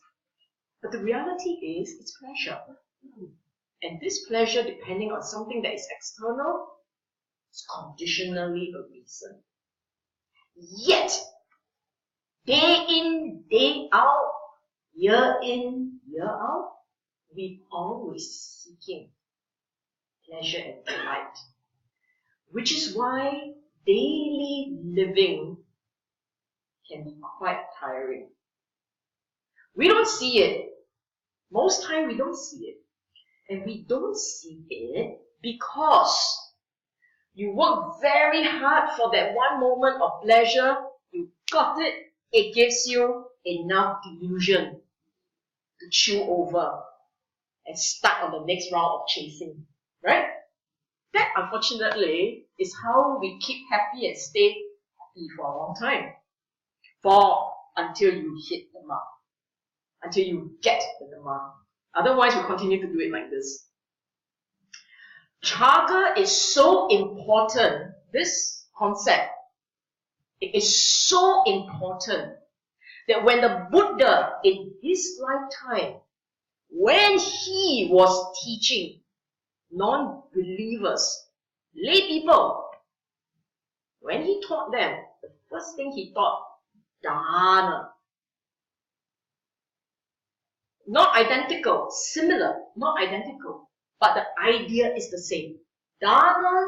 But the reality is, it's pleasure. And this pleasure, depending on something that is external, is conditionally a reason. Yet, day in, day out, year in, year out, we're always seeking pleasure and delight. Which is why daily living can be quite tiring. We don't see it. Most time we don't see it. And we don't see it because you work very hard for that one moment of pleasure. You got it. It gives you enough delusion to chew over and start on the next round of chasing. Right? That, unfortunately, is how we keep happy and stay happy for a long time. Until you hit the mark. Until you get the Dhamma. Otherwise, we continue to do it like this. Chaga is so important, this concept, it is so important that when the Buddha, in his lifetime, when he was teaching non-believers, lay people, when he taught them, the first thing he taught, Dhamma. Not identical, similar, not identical, but the idea is the same. Dhamma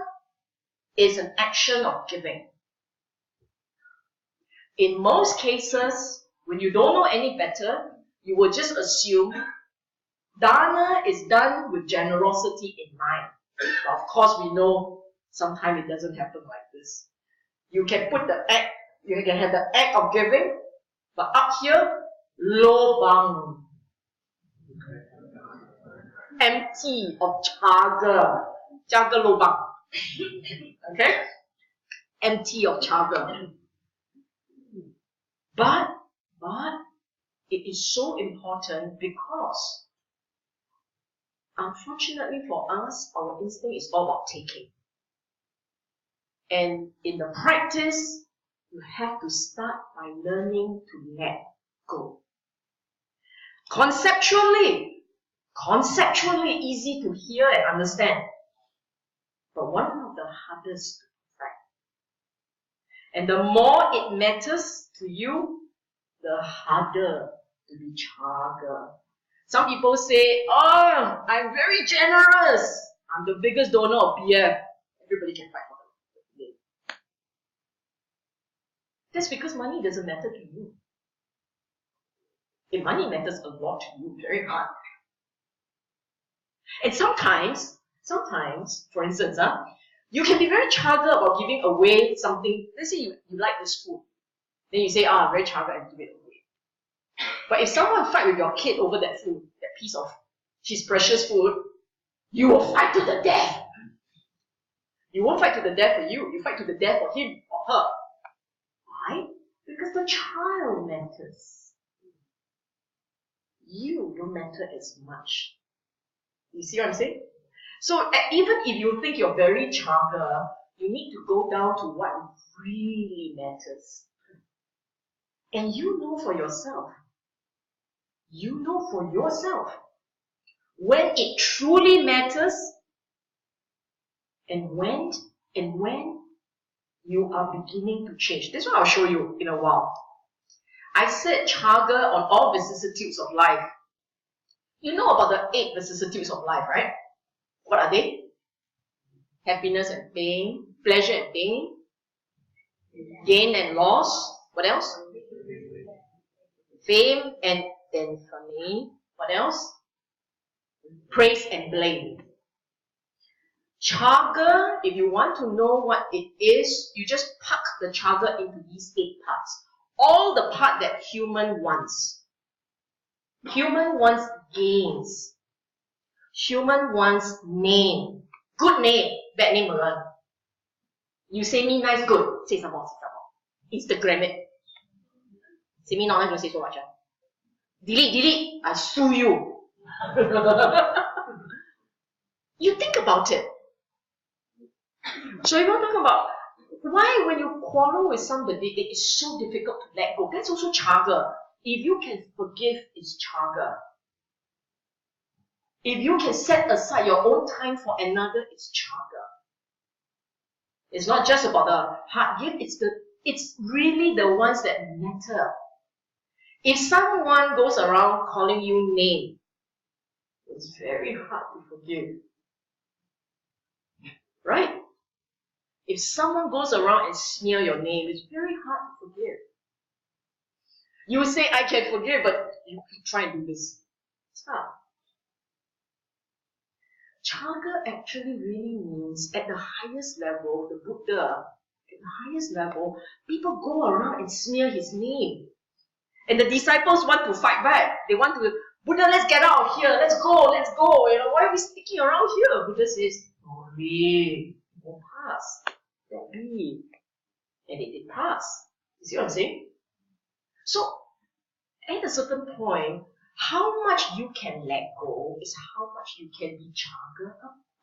is an action of giving. In most cases, when you don't know any better, you will just assume Dhamma is done with generosity in mind. But of course, we know sometimes it doesn't happen like this. You can put the act, you can have the act of giving, but up here, lobang. Empty of chaga. Chaga lobang. Okay? Empty of chaga. But it is so important because unfortunately for us, our instinct is all about taking. And in the practice, you have to start by learning to let go. Conceptually easy to hear and understand, but one of the hardest to perfect. And the more it matters to you, the harder to be chaga. Some people say, oh, I'm very generous. I'm the biggest donor of beer. Everybody can fight for them. That's because money doesn't matter to you. If money matters a lot to you, very hard. And sometimes, for instance, you can be very chaga about giving away something. Let's say you like this food. Then you say, I'm very chaga and give it away. But if someone fight with your kid over that food, that piece of his precious food, you will fight to the death. You won't fight to the death for you. You fight to the death for him or her. Why? Because the child matters. You don't matter as much. You see what I'm saying? So even if you think you're very chaga, you need to go down to what really matters. And you know for yourself. You know for yourself. When it truly matters, and when you are beginning to change. This one I'll show you in a while. I said chaga on all vicissitudes of life. You know about the 8 vicissitudes of life, right? What are they? Happiness and pain, pleasure and pain, gain and loss. What else? Fame and infamy. What else? Praise and blame. Chaga, if you want to know what it is, you just pack the chaga into these 8 parts. All the part that human wants. Human wants gains. Human wants name. Good name, bad name alone. You say me nice, good. Say some more, Instagram it. Say me not nice, don't say so much. Delete, I sue you. You think about it. So if you're talking about why when you quarrel with somebody, it is so difficult to let go. That's also chaga. If you can forgive, it's chaga. If you can set aside your own time for another, it's chaga. It's not just about the hard gift, it's really the ones that matter. If someone goes around calling you name, it's very hard to forgive. Right? If someone goes around and smear your name, it's very hard to forgive. You say, I can forgive, but you try and do this. It's hard. Chaga actually really means at the highest level, the Buddha, at the highest level, people go around and smear his name. And the disciples want to fight back. They want to, Buddha, let's get out of here. Let's go. You know, why are we sticking around here? Buddha says, sorry, it will pass. Let be. And it did pass. You see what I'm saying? So, at a certain point, how much you can let go is how much you can be chaga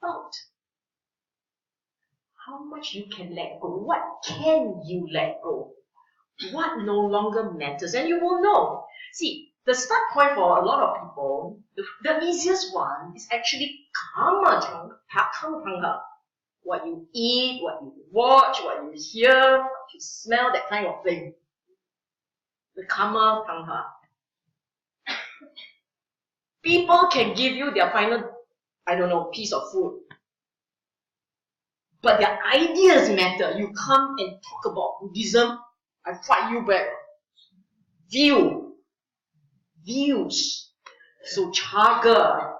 about. How much you can let go. What can you let go? What no longer matters? And you will know. See, the start point for a lot of people, the easiest one is actually karma panga. What you eat, what you watch, what you hear, what you smell, that kind of thing. The karma panga. People can give you their final, piece of food. But their ideas matter. You come and talk about Buddhism, I fight you back. Views. So chaga.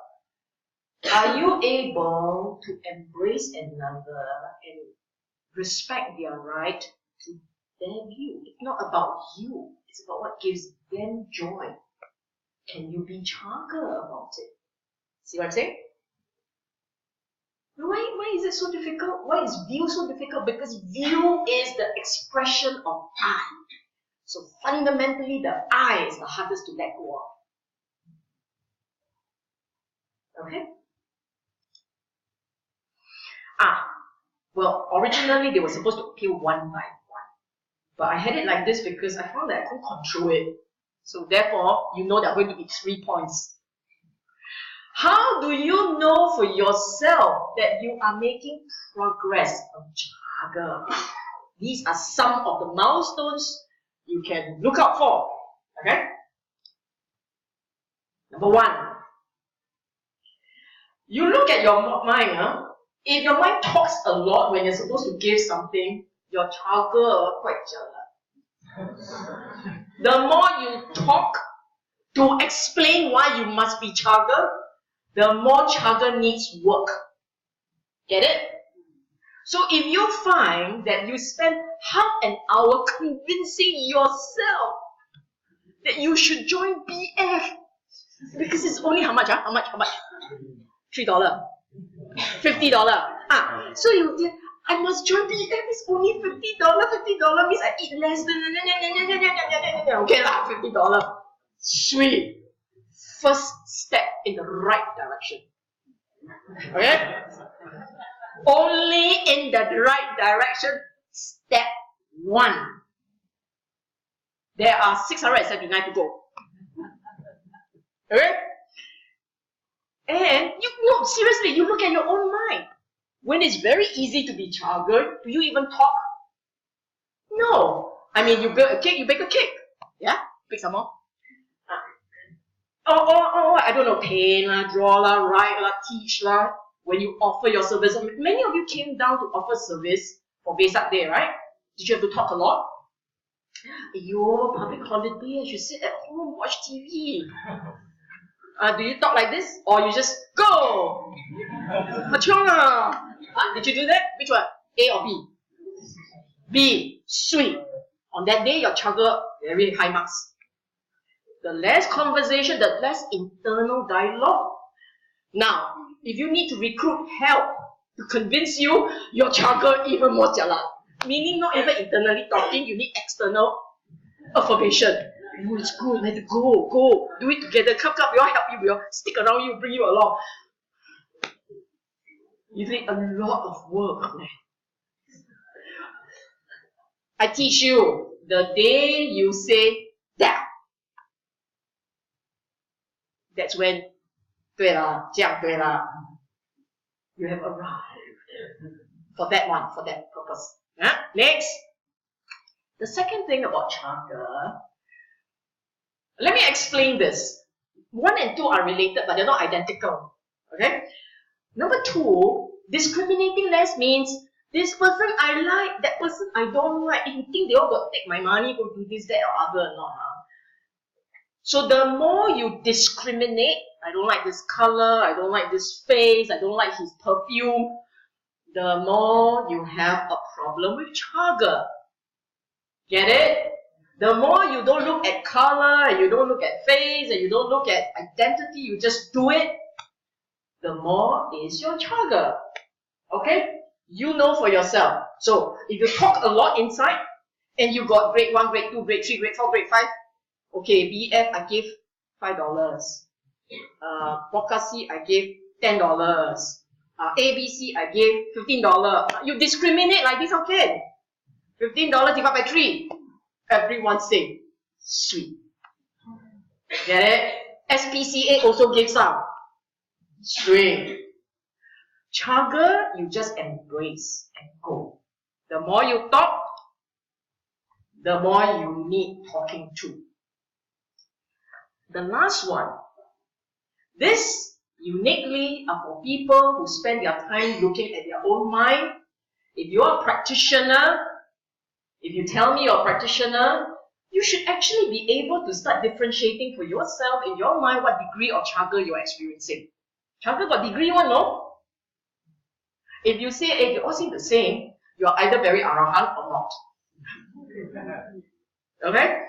Are you able to embrace another and respect their right to their view? It's not about you. It's about what gives them joy. Can you be chaga about it? See what I'm saying? Why is it so difficult? Why is view so difficult? Because view is the expression of I. So fundamentally, the I is the hardest to let go of. Okay? Well, originally they were supposed to appear one by one. But I had it like this because I found that I couldn't control it. So therefore, you know there are going to be 3 points. How do you know for yourself that you are making progress on chaga? These are some of the milestones you can look out for. Okay? Number 1. You look at your mind. If your mind talks a lot when you're supposed to give something, your chaga quite jealous. The more you talk to explain why you must be chaga, the more chaga needs work. Get it? So if you find that you spend half an hour convincing yourself that you should join BF, because it's only how much? How much? $3. $50. So I must join BF, it's only $50. $50 means I eat less than... Okay lah, $50. Sweet. First step in the right direction. Okay? Only in the right direction. Step 1. There are 679 to go. Okay? And seriously, you look at your own mind. When it's very easy to be chaga, do you even talk? No. I mean, you build a cake, you bake a cake. Yeah? Bake some more. I don't know, paint lah, draw lah, write lah, teach lah. When you offer your service, many of you came down to offer service for Vesak Day, right? Did you have to talk a lot? Yo, public holiday, I should sit at home, watch TV. Do you talk like this? Or you just go? Did you do that? Which one? A or B? B. Sweet. On that day, your chaga very high marks. The less conversation, the less internal dialogue. Now, if you need to recruit help to convince you, your chaga even more jialat. Meaning not even internally talking, you need external affirmation. Oh, it's good, let it go, do it together, come, we all help you, we all stick around you, bring you along. You need a lot of work, man. I teach you, the day you say that, that's when 对了，这样对了, you have arrived for that one, for that purpose. Next, the second thing about chaga, let me explain this. 1 and 2 are related, but they're not identical. Okay? Number 2, discriminating less means this person I like, that person I don't like. If you think they all got to take my money, go do this, that, or other, or not. So the more you discriminate, I don't like this color, I don't like this face, I don't like his perfume, the more you have a problem with chaga. Get it? The more you don't look at color, and you don't look at face, and you don't look at identity, you just do it, the more is your chaga. Okay? You know for yourself. So, if you talk a lot inside, and you got grade 1, grade 2, grade 3, grade 4, grade 5, okay, BF, I give $5. Podcast C, I give $10. ABC, I give $15. You discriminate like this, okay? $15 divided by 3. Everyone say, sweet. Get it? SPCA also gives some. Sweet. Chaga, you just embrace and go. The more you talk, the more you need talking to. The last one. This uniquely are for people who spend their time looking at their own mind. If you're a practitioner, if you tell me you're a practitioner, you should actually be able to start differentiating for yourself in your mind what degree of chaga you're experiencing. Chaga got degree one, no? If you say, hey, they all seem the same, you're either very arahant or not. Okay?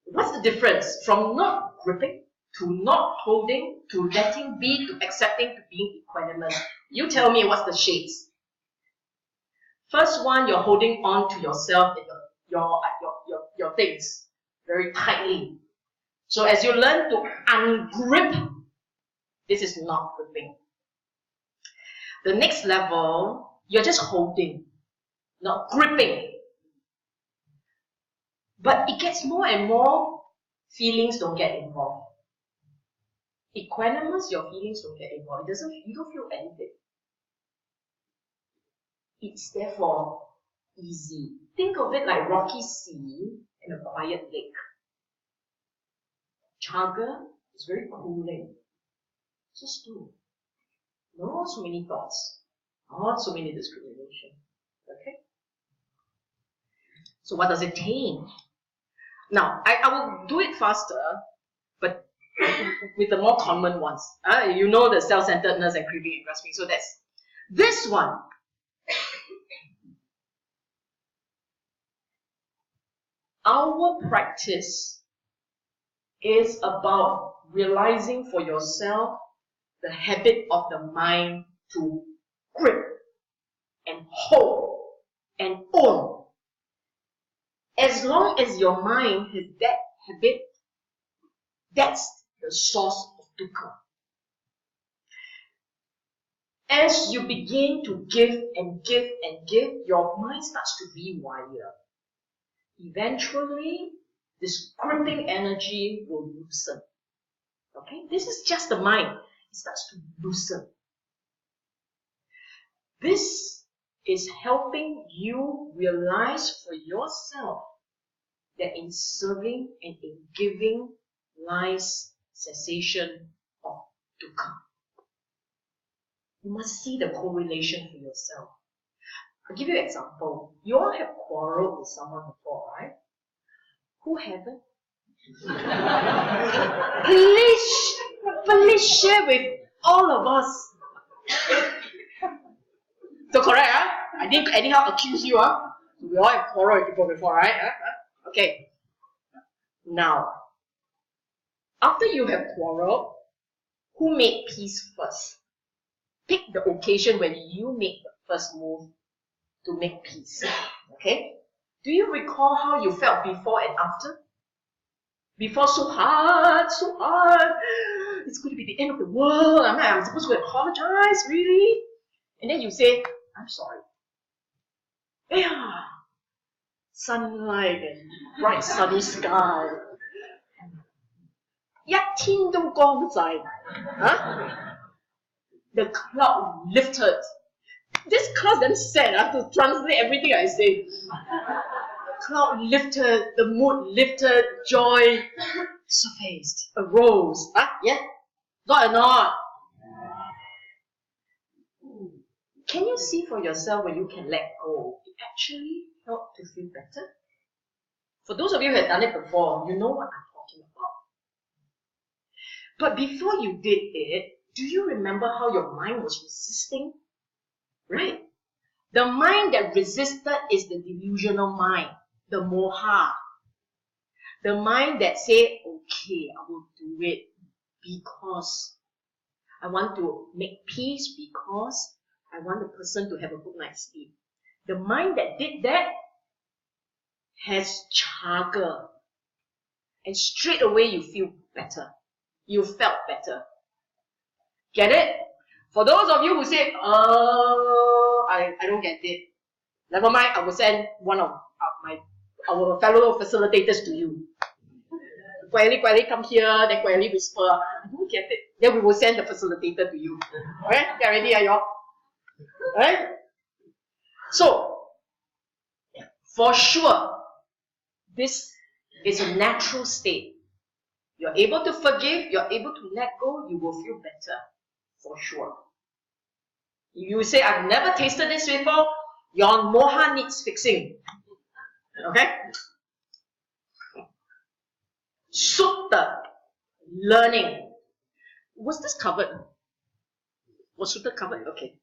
What's the difference from not gripping, to not holding, to letting be, to accepting, to being equanimous? You tell me what's the shades. First one, you're holding on to yourself and your things very tightly. So as you learn to ungrip, this is not gripping. The next level, you're just holding, not gripping. But it gets more and more, feelings don't get involved. Equanimous, your feelings don't get involved. You don't feel anything. It's therefore easy. Think of it like rocky sea and a quiet lake. Chaga is very cooling. Just do. Not so many thoughts. Not so many discrimination. Okay? So what does it take? Now, I will do it faster, but with the more common ones. You know the self-centeredness and craving and grasping. So that's this one. Our practice is about realizing for yourself the habit of the mind to grip and hold and own. As long as your mind has that habit, that's the source of dukkha. As you begin to give and give and give, your mind starts to rewire. Eventually, this gripping energy will loosen. Okay? This is just the mind. It starts to loosen. This is helping you realize for yourself that in serving and in giving lies cessation of dukkha. You must see the correlation for yourself. I'll give you an example. You all have quarreled with someone before, right? Who haven't? please share with all of us. So correct, huh? I didn't anyhow accuse you, huh? We all have quarreled with people before, right? Okay. Now, after you have quarreled, who made peace first? Pick the occasion when you make the first move to make peace. Okay? Do you recall how you felt before and after? Before, so hard. It's going to be the end of the world. I'm supposed to apologize, really? And then you say, I'm sorry. Yeah. Sunlight and bright sunny sky. 一天都光晒. Huh? The cloud lifted. This class damn sad to translate everything I say. Cloud lifted, the mood lifted, joy surfaced, arose. Yeah? Got or not? Can you see for yourself when you can let go? It actually helped to feel better. For those of you who have done it before, you know what I'm talking about. But before you did it, do you remember how your mind was resisting? Right? The mind that resisted is the delusional mind, the moha. The mind that said, okay, I will do it because I want to make peace, because I want the person to have a good night's sleep. The mind that did that has chaga. And straight away you feel better. You felt better. Get it? For those of you who say, I don't get it. Never mind, I will send one of our fellow facilitators to you. Quietly come here, then quietly whisper, I don't get it. Then we will send the facilitator to you. Alright? Get ready, are y'all? Alright? So, for sure, this is a natural state. You're able to forgive, you're able to let go, you will feel better. For sure. You say, I've never tasted this before, your moha needs fixing. Okay? Suta, learning. Was this covered? Was Suta covered? Okay.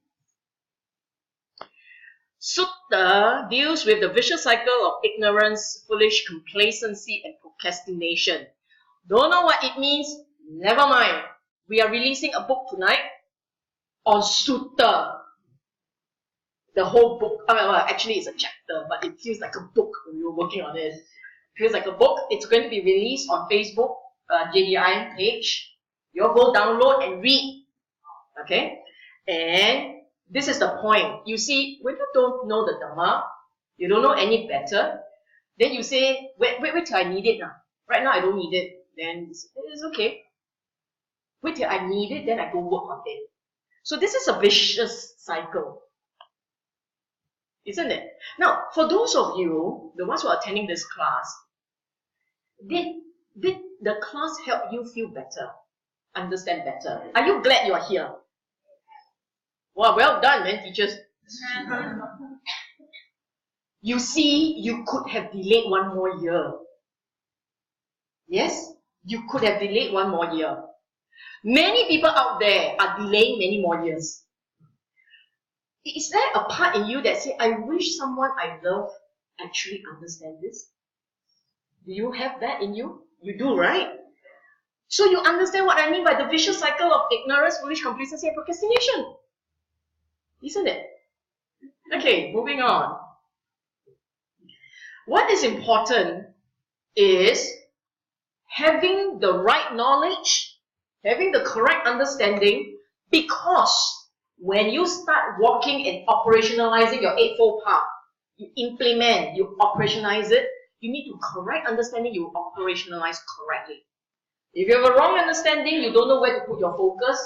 Suta deals with the vicious cycle of ignorance, foolish complacency, and procrastination. Don't know what it means? Never mind. We are releasing a book tonight on Suta. The whole book, actually it's a chapter, but it feels like a book when we were working on it. It feels like a book. It's going to be released on Facebook, JDI page. You'll go download and read. Okay? And this is the point. You see, when you don't know the Dhamma, you don't know any better, then you say, wait till I need it now. Right now I don't need it. Then it's okay. Wait till I need it, then I go work on it. So this is a vicious cycle. Isn't it? Now, for those of you, the ones who are attending this class, did the class help you feel better? Understand better? Are you glad you are here? Wow, well done, man, teachers. You see, you could have delayed one more year. Yes? You could have delayed one more year. Many people out there are delaying many more years. Is there a part in you that says, I wish someone I love actually understands this? Do you have that in you? You do, right? So you understand what I mean by the vicious cycle of ignorance, foolish complacency, and procrastination. Isn't it? Okay, moving on. What is important is having the right knowledge, having the correct understanding, because when you start walking and operationalizing your Eightfold Path, you implement, you operationalize it, you need to correct understanding, you operationalize correctly. If you have a wrong understanding, you don't know where to put your focus,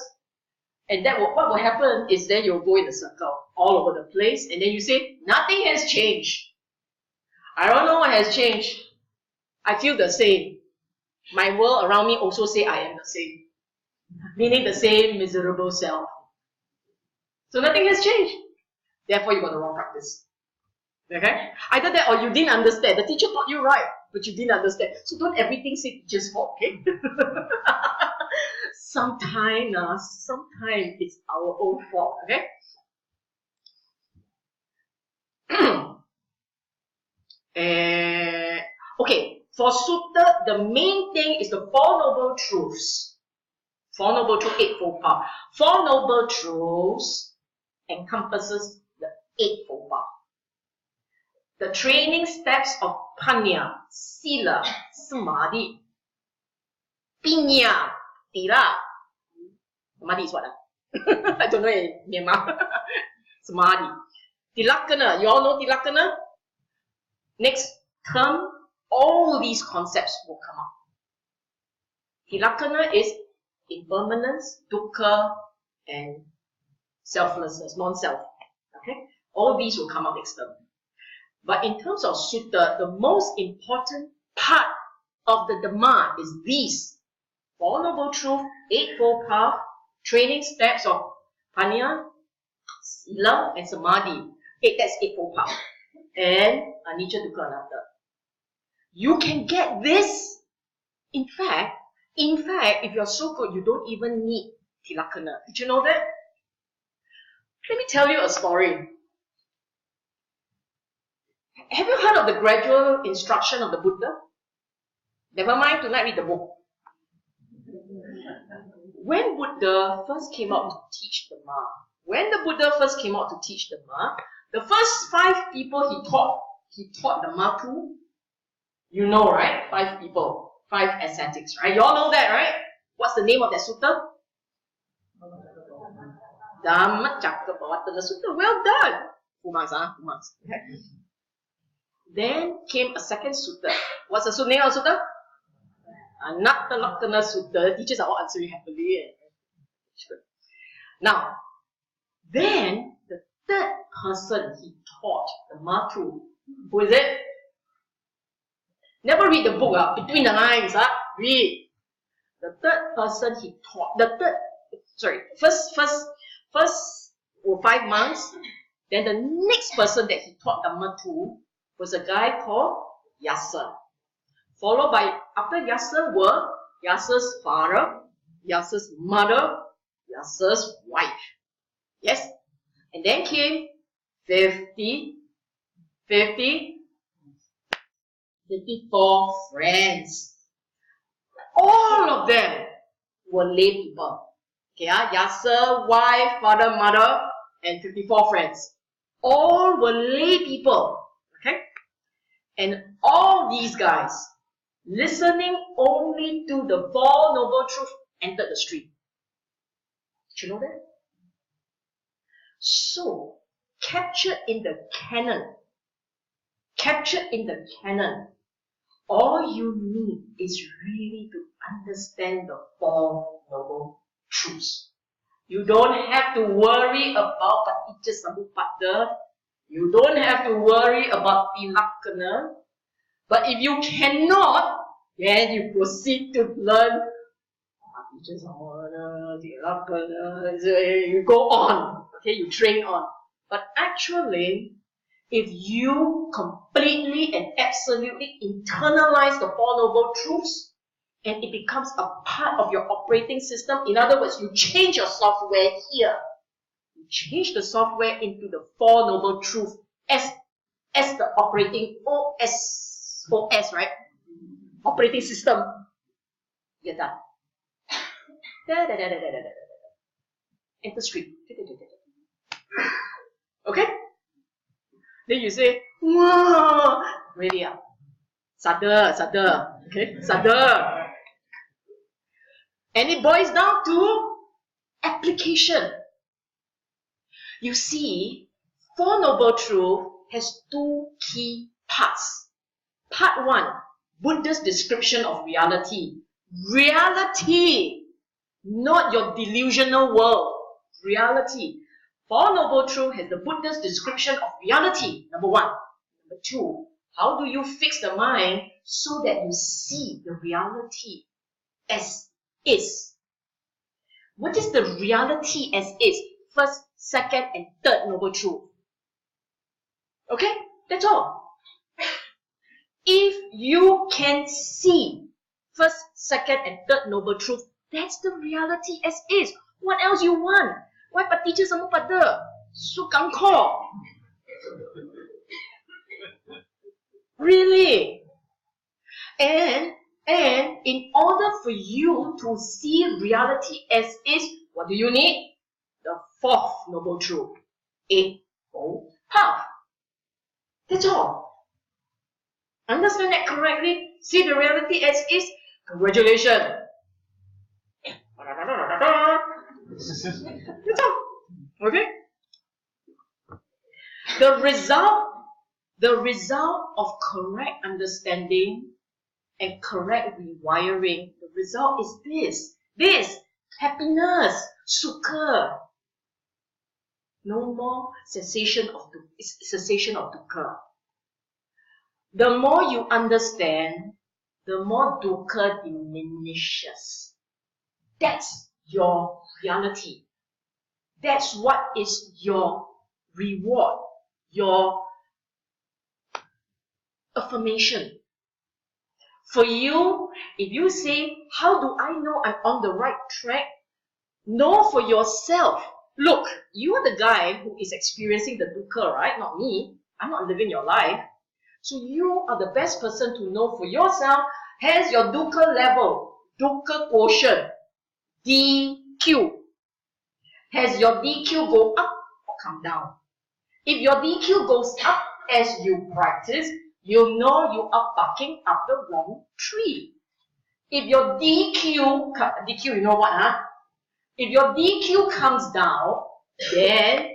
and what will happen is then you'll go in a circle all over the place, and then you say, nothing has changed. I don't know what has changed. I feel the same. My world around me also say I am the same. Meaning the same miserable self. So nothing has changed. Therefore you got the wrong practice. Okay? Either that or you didn't understand. The teacher taught you right, but you didn't understand. So don't everything say teacher's fault, okay? Sometimes it's our own fault, okay? Okay, for Sutta, the main thing is the Four Noble Truths. Four Noble Truths, Eightfold Path. Four Noble Truths encompasses the Eightfold Path. The training steps of Panya, Sila, Samadhi, Pinya, Tira. Samadhi is what? I don't know in Myanmar. Samadhi. Tilakkhana, you all know Tilakkhana? Next term, all these concepts will come up. Tilakkhana is impermanence, dukkha, and selflessness, non-self. Okay? All these will come up next term. But in terms of Sutta, the most important part of the Dhamma is these. Four Noble Truths, Eightfold Path, training steps of Panya, Sila, and Samadhi. That's Eightfold Path. And Anicca, Dukkha, Anatta. You can get this. In fact, if you're so good, you don't even need Tilakkhana. Did you know that? Let me tell you a story. Have you heard of the gradual instruction of the Buddha? Never mind, tonight read the book. When Buddha first came out to teach Dhamma, the first 5 people he taught Dhamma to, you know, right? 5 people, 5 ascetics, right? You all know that, right? What's the name of that sutta? Dhamma Cakkapavattana Sutta. Well done. 2 marks, huh? 2 marks. Okay. Then came a second sutta. What's the name of the sutta? Anattalakkana Sutta. Teachers are all answering happily. Now, then the third person he taught Dhamma to, who is it? Never read the book, between the lines, read. The third person he taught, first 5 months, then the next person that he taught Dhamma to was a guy called Yasa. Followed by, after Yasa were Yasa's father, Yasa's mother, Yasa's wife. Yes? And then came 54 friends. All of them were lay people. Okay, Yasa, wife, father, mother, and 54 friends. All were lay people. Okay? And all these guys, listening only to the Four Noble Truths, entered the stream. Did you know that? So, captured in the canon, all you need is really to understand the Four Noble Truths. You don't have to worry about Paticca Samuppada. You don't have to worry about Tilakkhana. But if you cannot, then you proceed to learn Paticca Samuppada, Tilakkhana. You go on. Okay, you train on. But actually, if you completely and absolutely internalize the Four Noble Truths, and it becomes a part of your operating system, in other words, you change your software here. You change the software into the Four Noble Truths as the operating OS, right? Operating system. You're done. Enter stream. Okay? Then you say, wow, really? Sadar, okay? Sadar. And it boils down to application. You see, Four Noble Truths has two key parts. Part 1, Buddha's description of reality. Reality, not your delusional world. Reality. Four Noble Truths has the Buddha's description of reality, number 1. Number 2, how do you fix the mind so that you see the reality as is? What is the reality as is? First, second, and third Noble Truth. Okay? That's all. If you can see first, second, and third Noble Truth, that's the reality as is. What else you want? Why teacher semua pada suka kau? Really? And in order for you to see reality as is, what do you need? The fourth Noble Truth, Eightfold Path. That's all. Understand that correctly? See the reality as is? Congratulations. That's all. Okay? The result of correct understanding and correct rewiring, the result is this, happiness, sukha. No more cessation of dukkha. The more you understand, the more dukkha diminishes. That's your reality. That's what is your reward, your affirmation. For you, if you say, how do I know I'm on the right track? Know for yourself. Look, you are the guy who is experiencing the dukkha, right? Not me. I'm not living your life. So you are the best person to know for yourself. Has your dukkha level, dukkha quotient, DQ. Has your DQ go up or come down? If your DQ goes up as you practice, you know you are barking up the wrong tree. If your DQ, you know what, huh? If your DQ comes down, then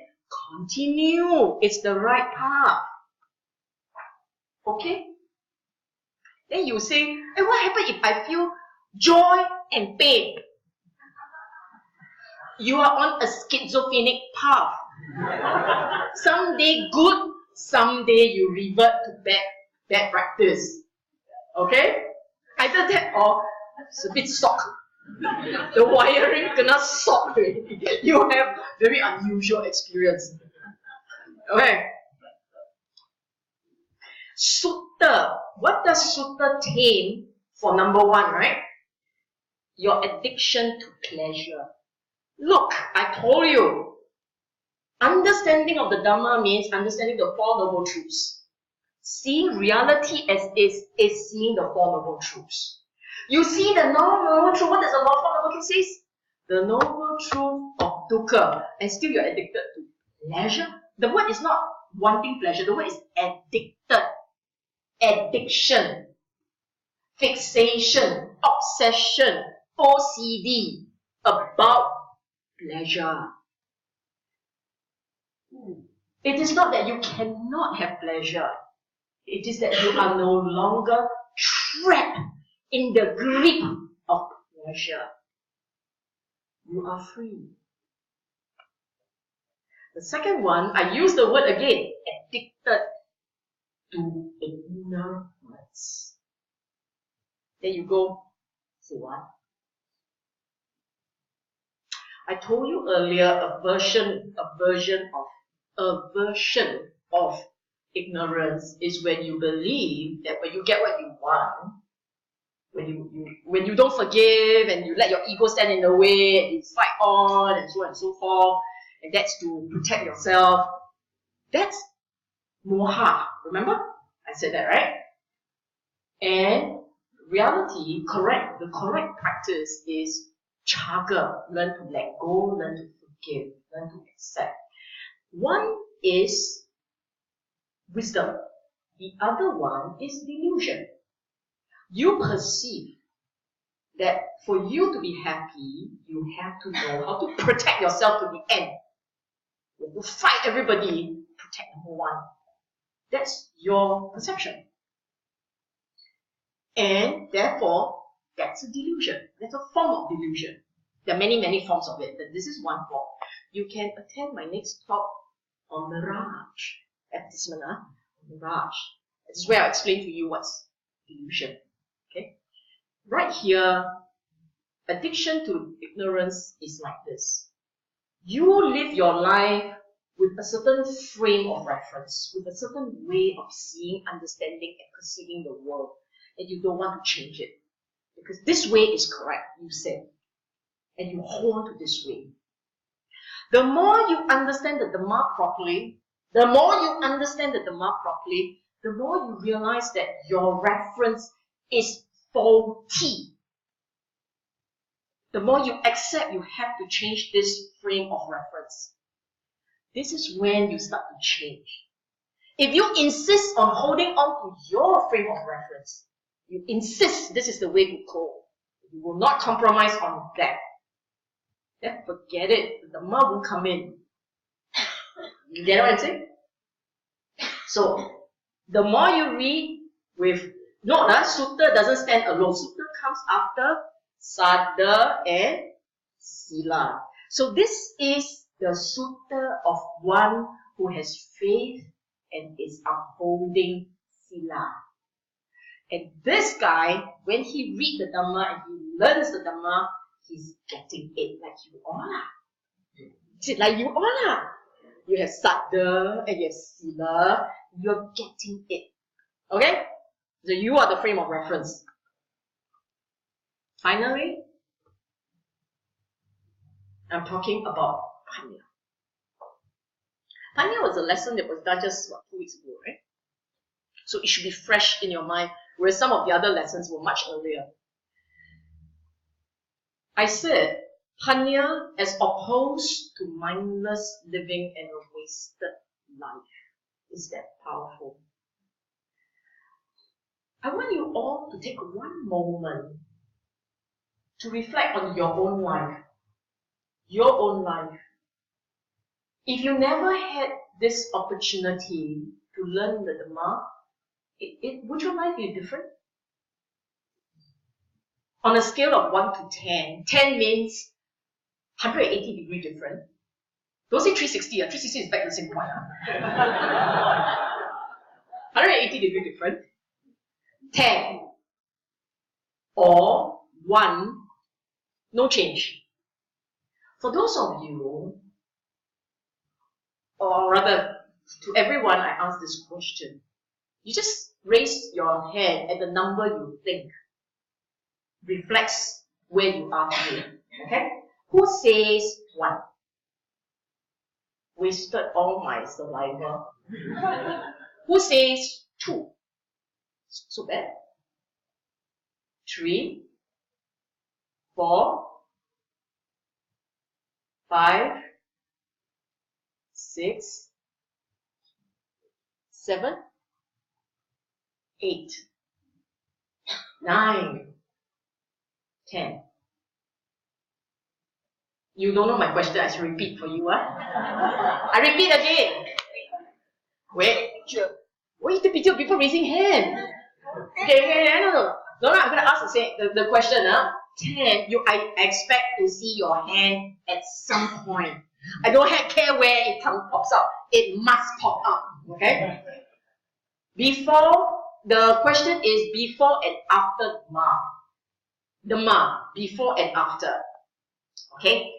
continue. It's the right path. Okay? Then you say, hey, what happens if I feel joy and pain? You are on a schizophrenic path. Someday good, someday you revert to bad practice. Okay? Either that or it's a bit sock. The wiring kena sock already. You have very unusual experience. Okay. Suta. What does Suta tame for number 1, right? Your addiction to pleasure. Look, I told you. Understanding of the Dhamma means understanding the Four Noble Truths. Seeing reality as is seeing the Four Noble Truths. You see the Noble Truth. What does the Four Noble Truth say? The Noble Truth of dukkha. And still you're addicted to pleasure. The word is not wanting pleasure. The word is addicted. Addiction. Fixation. Obsession. OCD. About pleasure. It is not that you cannot have pleasure. It is that you are no longer trapped in the grip of pleasure. You are free. The second one, I use the word again, addicted to ignorance. Then you go, say what? I told you earlier, aversion of ignorance is when you believe that when you get what you want, when you don't forgive and you let your ego stand in the way and you fight on and so on and so forth, and that's to protect yourself. That's moha. Remember? I said that, right? And reality, the correct practice is chaga. Learn to let go, learn to forgive, learn to accept. One is wisdom. The other one is delusion. You perceive that for you to be happy, you have to know how to protect yourself to the end. You have to fight everybody, protect number one. That's your perception. And therefore, that's a delusion. That's a form of delusion. There are many, many forms of it, but this is one form. You can attend my next talk on Mirage. Advertisement, Mirage. This is where I explain to you what's delusion. Okay? Right here, addiction to ignorance is like this. You live your life with a certain frame of reference, with a certain way of seeing, understanding, and perceiving the world, and you don't want to change it. Because this way is correct, you said, and you hold on to this way. The more you understand the Dhamma properly, the more you realize that your reference is faulty. The more you accept you have to change this frame of reference. This is when you start to change. If you insist on holding on to your frame of reference, you insist this is the way to go, you will not compromise on that, then forget it. The Dhamma won't come in. You get what I'm saying? So, the more you read with, note that Suta doesn't stand alone. Suta comes after Sada and Sila. So this is the Suta of one who has faith and is upholding Sila. And this guy, when he reads the Dhamma and he learns the Dhamma, he's getting it like you all are. Like you all are. You have Sada and you have Sila. You're getting it. Okay? So you are the frame of reference. Finally, I'm talking about Panya. Panya was a lesson that was done just 2 weeks ago, right? So it should be fresh in your mind, whereas some of the other lessons were much earlier. I said, Panya as opposed to mindless living and a wasted life. Is that powerful? I want you all to take one moment to reflect on your own life. Your own life. If you never had this opportunity to learn the Dhamma, would your life be different? On a scale of 1 to 10, 10 means 180 degree different. Don't say 360, 360 is back to the same point. 180 degree different. 10 or 1, no change. For those of you, or rather to everyone I ask this question, you just raise your hand at the number you think reflects where you are today. Okay? Who says 1? Wasted all my saliva. Who says 2? So bad. 3, 4, 5, 6, 7, 8, 9, 10. You don't know my question, I should repeat for you. I repeat again. Wait, why are people raising hands? Okay, no, I'm going to ask the question. 10, I expect to see your hand at some point. I don't care where it pops up. It must pop up. Okay? The question is before and after Dhamma. Dhamma, before and after. Okay?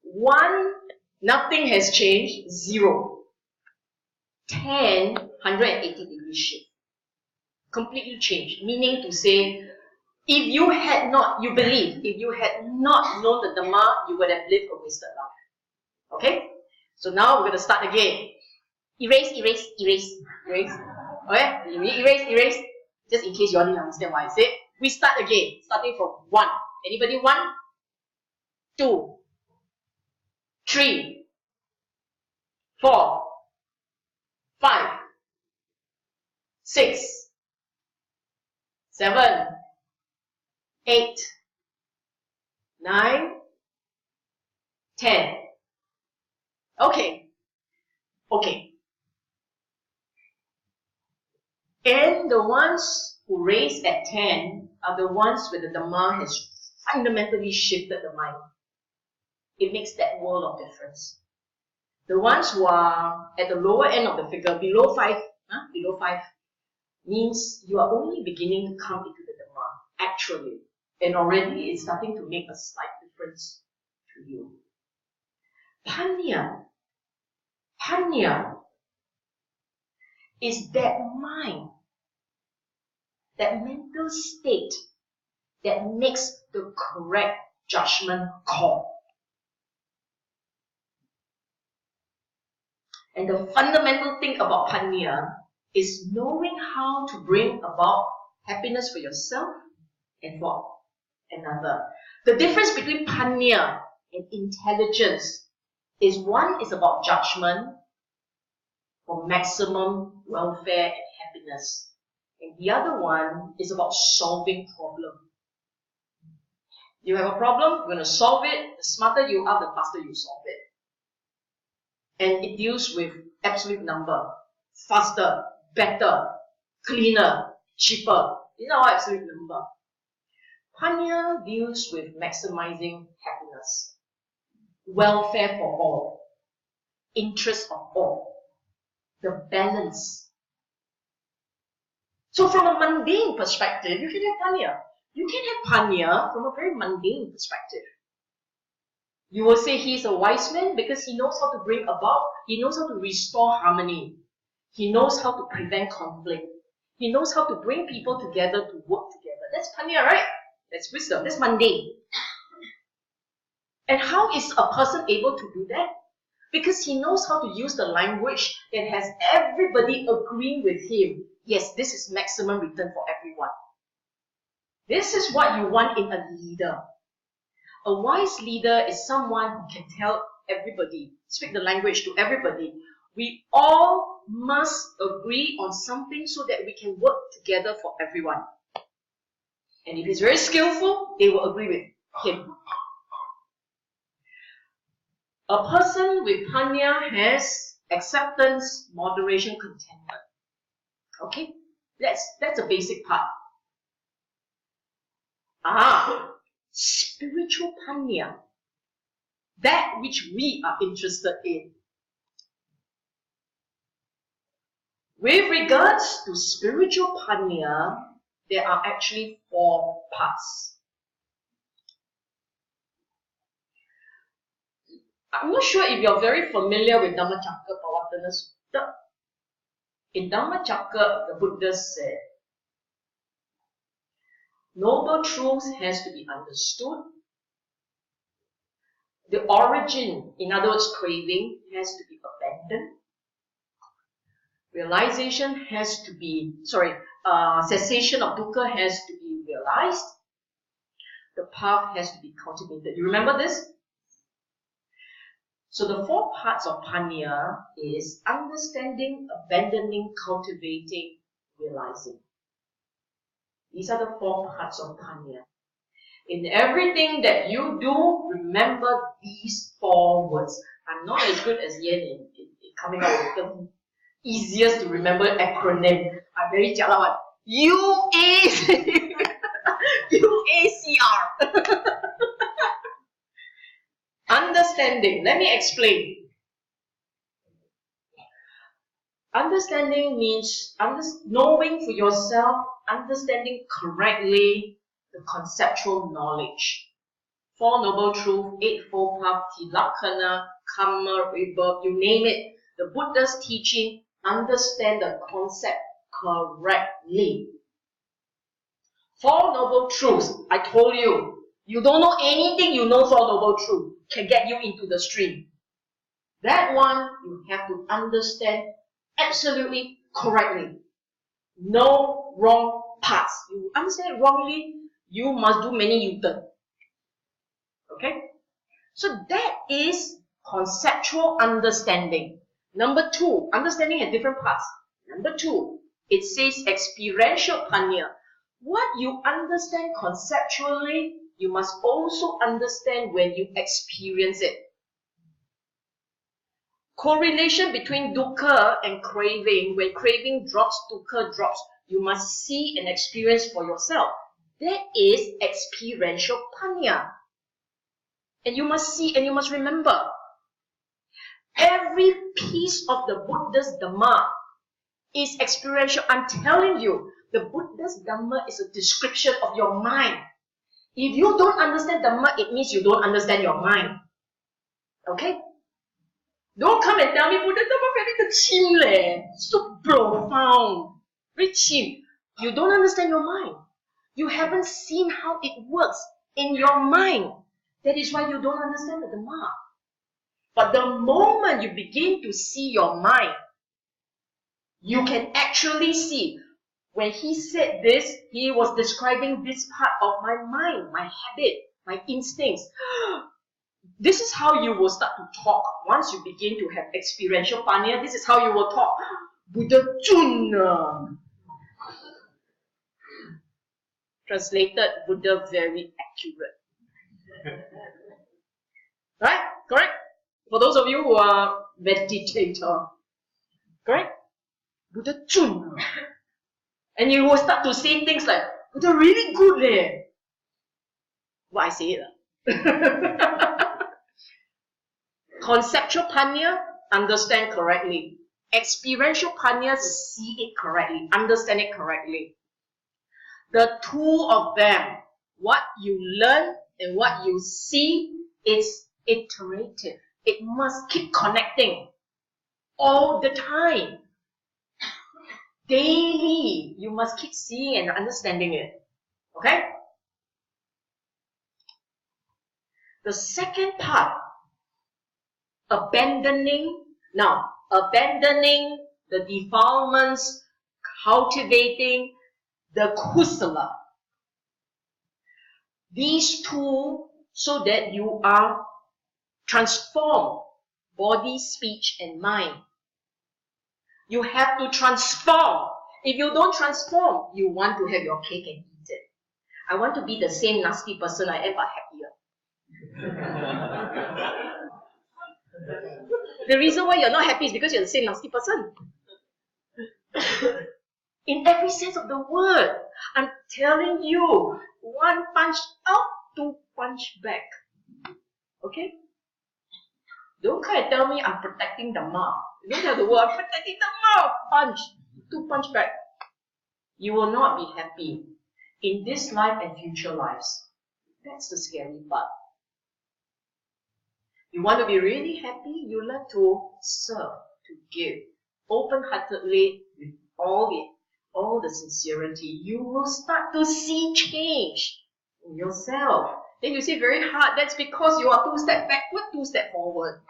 1, nothing has changed. 0. 10, 180 degree shift. Completely changed. Meaning to say, if you had not known the Dhamma, you would have lived a wasted life. Okay? So now we're going to start again. Erase. Okay? Erase. Just in case you all didn't understand what I said. We start again. Starting from 1. Anybody 1? 2. 3. 4. 5. 6, 7, 8, 9, 10. Okay. And the ones who raise at 10 are the ones where the Dhamma has fundamentally shifted the mind. It makes that world of difference. The ones who are at the lower end of the figure, below 5, means you are only beginning to come into the Dhamma, actually. And already it's starting to make a slight difference to you. Panya is that mind, that mental state that makes the correct judgment call. And the fundamental thing about Panya is knowing how to bring about happiness for yourself and for another. The difference between Panya and intelligence is one is about judgment for maximum welfare and happiness. And the other one is about solving problem. You have a problem, you're going to solve it. The smarter you are, the faster you solve it. And it deals with absolute number. Faster, better, cleaner, cheaper. These are all absolute number. Panya deals with maximizing happiness, welfare for all, interest of all, the balance. So from a mundane perspective, you can have Panya. You can have Panya from a very mundane perspective. You will say he's a wise man because he knows how to bring about, he knows how to restore harmony. He knows how to prevent conflict. He knows how to bring people together to work together. That's Panya, right? That's wisdom. That's mundane. And how is a person able to do that? Because he knows how to use the language that has everybody agreeing with him. Yes, this is maximum return for everyone. This is what you want in a leader. A wise leader is someone who can tell everybody, speak the language to everybody. We all must agree on something so that we can work together for everyone. And if he's very skillful, they will agree with him. A person with Panya has acceptance, moderation, contentment. Okay? That's a basic part. Spiritual Panya. That which we are interested in. With regards to spiritual Panya, there are actually 4 parts. I'm not sure if you're very familiar with Dhammacakka Pavattana Sutta. In Dhammacakka, the Buddha said, noble truth has to be understood. The origin, in other words, craving, has to be abandoned. Realization has to be, cessation of dukkha has to be realized. The path has to be cultivated. You remember this? So the 4 parts of Panya is understanding, abandoning, cultivating, realizing. These are the 4 parts of Panya. In everything that you do, remember these 4 words. I'm not as good as Yen in coming up with the easiest to remember acronym. I'm very jialat. UACR. Understanding. Let me explain. Understanding means knowing for yourself, understanding correctly the conceptual knowledge. 4 Noble Truths, 8-fold Path, Tilakkhana, Karma, Rebirth, you name it. The Buddha's teaching, understand the concept correctly. 4 Noble Truths, I told you, you don't know anything, you know 4 Noble Truths can get you into the stream. That one, you have to understand absolutely correctly. No wrong paths. You understand it wrongly, you must do many U-turn. Okay? So that is conceptual understanding. Number 2, understanding at different paths. Number 2, It says experiential panya. What you understand conceptually, you must also understand when you experience it. Correlation between dukkha and craving. When craving drops, dukkha drops. You must see and experience for yourself. That is experiential panya. And you must see and you must remember. Every piece of the Buddha's Dhamma is experiential. I'm telling you, the Buddha's Dhamma is a description of your mind. If you don't understand Dhamma, it means you don't understand your mind. Okay? Don't come and tell me Buddha Dhamma very chim leh. So profound. Very chim. You don't understand your mind. You haven't seen how it works in your mind. That is why you don't understand the Dhamma. But the moment you begin to see your mind, you can actually see. When he said this, he was describing this part of my mind, my habit, my instincts. This is how you will start to talk. Once you begin to have experiential panya, this is how you will talk. Buddha Chun. Translated, Buddha very accurate. Right? Correct? For those of you who are meditator. Correct? Buddha Chun. And you will start to say things like, Buddha really good leh. What I say it. Conceptual panya, understand correctly. Experiential panya, see it correctly, understand it correctly. The two of them, what you learn and what you see, is iterative. It must keep connecting all the time. Daily, you must keep seeing and understanding it. Okay? The second part, abandoning the defilements, cultivating the kusala. These two, so that you are transformed, body, speech, and mind. You have to transform. If you don't transform, you want to have your cake and eat it. I want to be the same nasty person I am, but happier. The reason why you're not happy is because you're the same nasty person. In every sense of the word, I'm telling you, one punch out, two punch back. Okay? Don't come and tell me I'm protecting Dhamma. You don't have the word, I'm protecting Dhamma. Punch, two punch back. You will not be happy in this life and future lives. That's the scary part. You want to be really happy, you learn to serve, to give, open-heartedly, with all the sincerity. You will start to see change in yourself. Then you say very hard, that's because you are 2 steps backward, 2 steps forward.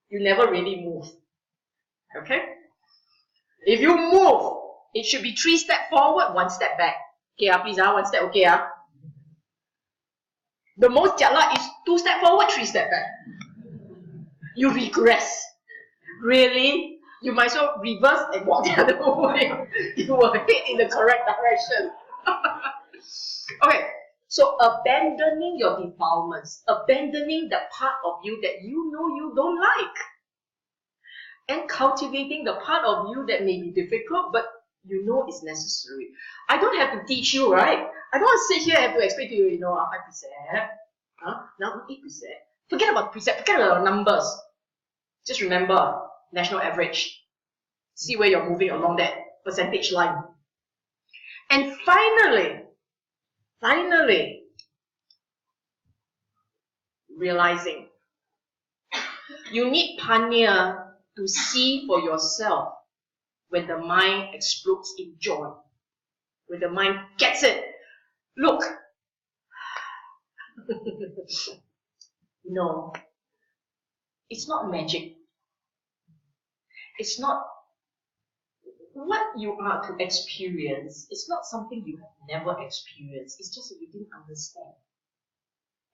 You never really move. Okay? If you move, it should be 3 steps forward, 1 step back. Okay, please, 1 step, okay. The most jialat is 2 steps forward, 3 steps back. You regress. Really? You might as well reverse and walk the other way. You will head in the correct direction. Okay, so abandoning your defilements, abandoning the part of you that you know you don't like, and cultivating the part of you that may be difficult, but you know it's necessary. I don't have to teach you, right? I don't want to sit here and have to explain to you, 5%, now 8%. Forget about precept, forget about numbers. Just remember, national average. See where you're moving along that percentage line. And finally, realizing you need panya to see for yourself when the mind explodes in joy. When the mind gets it. Look. No. It's not magic. It's not what you are to experience. It's not something you have never experienced. It's just that you didn't understand.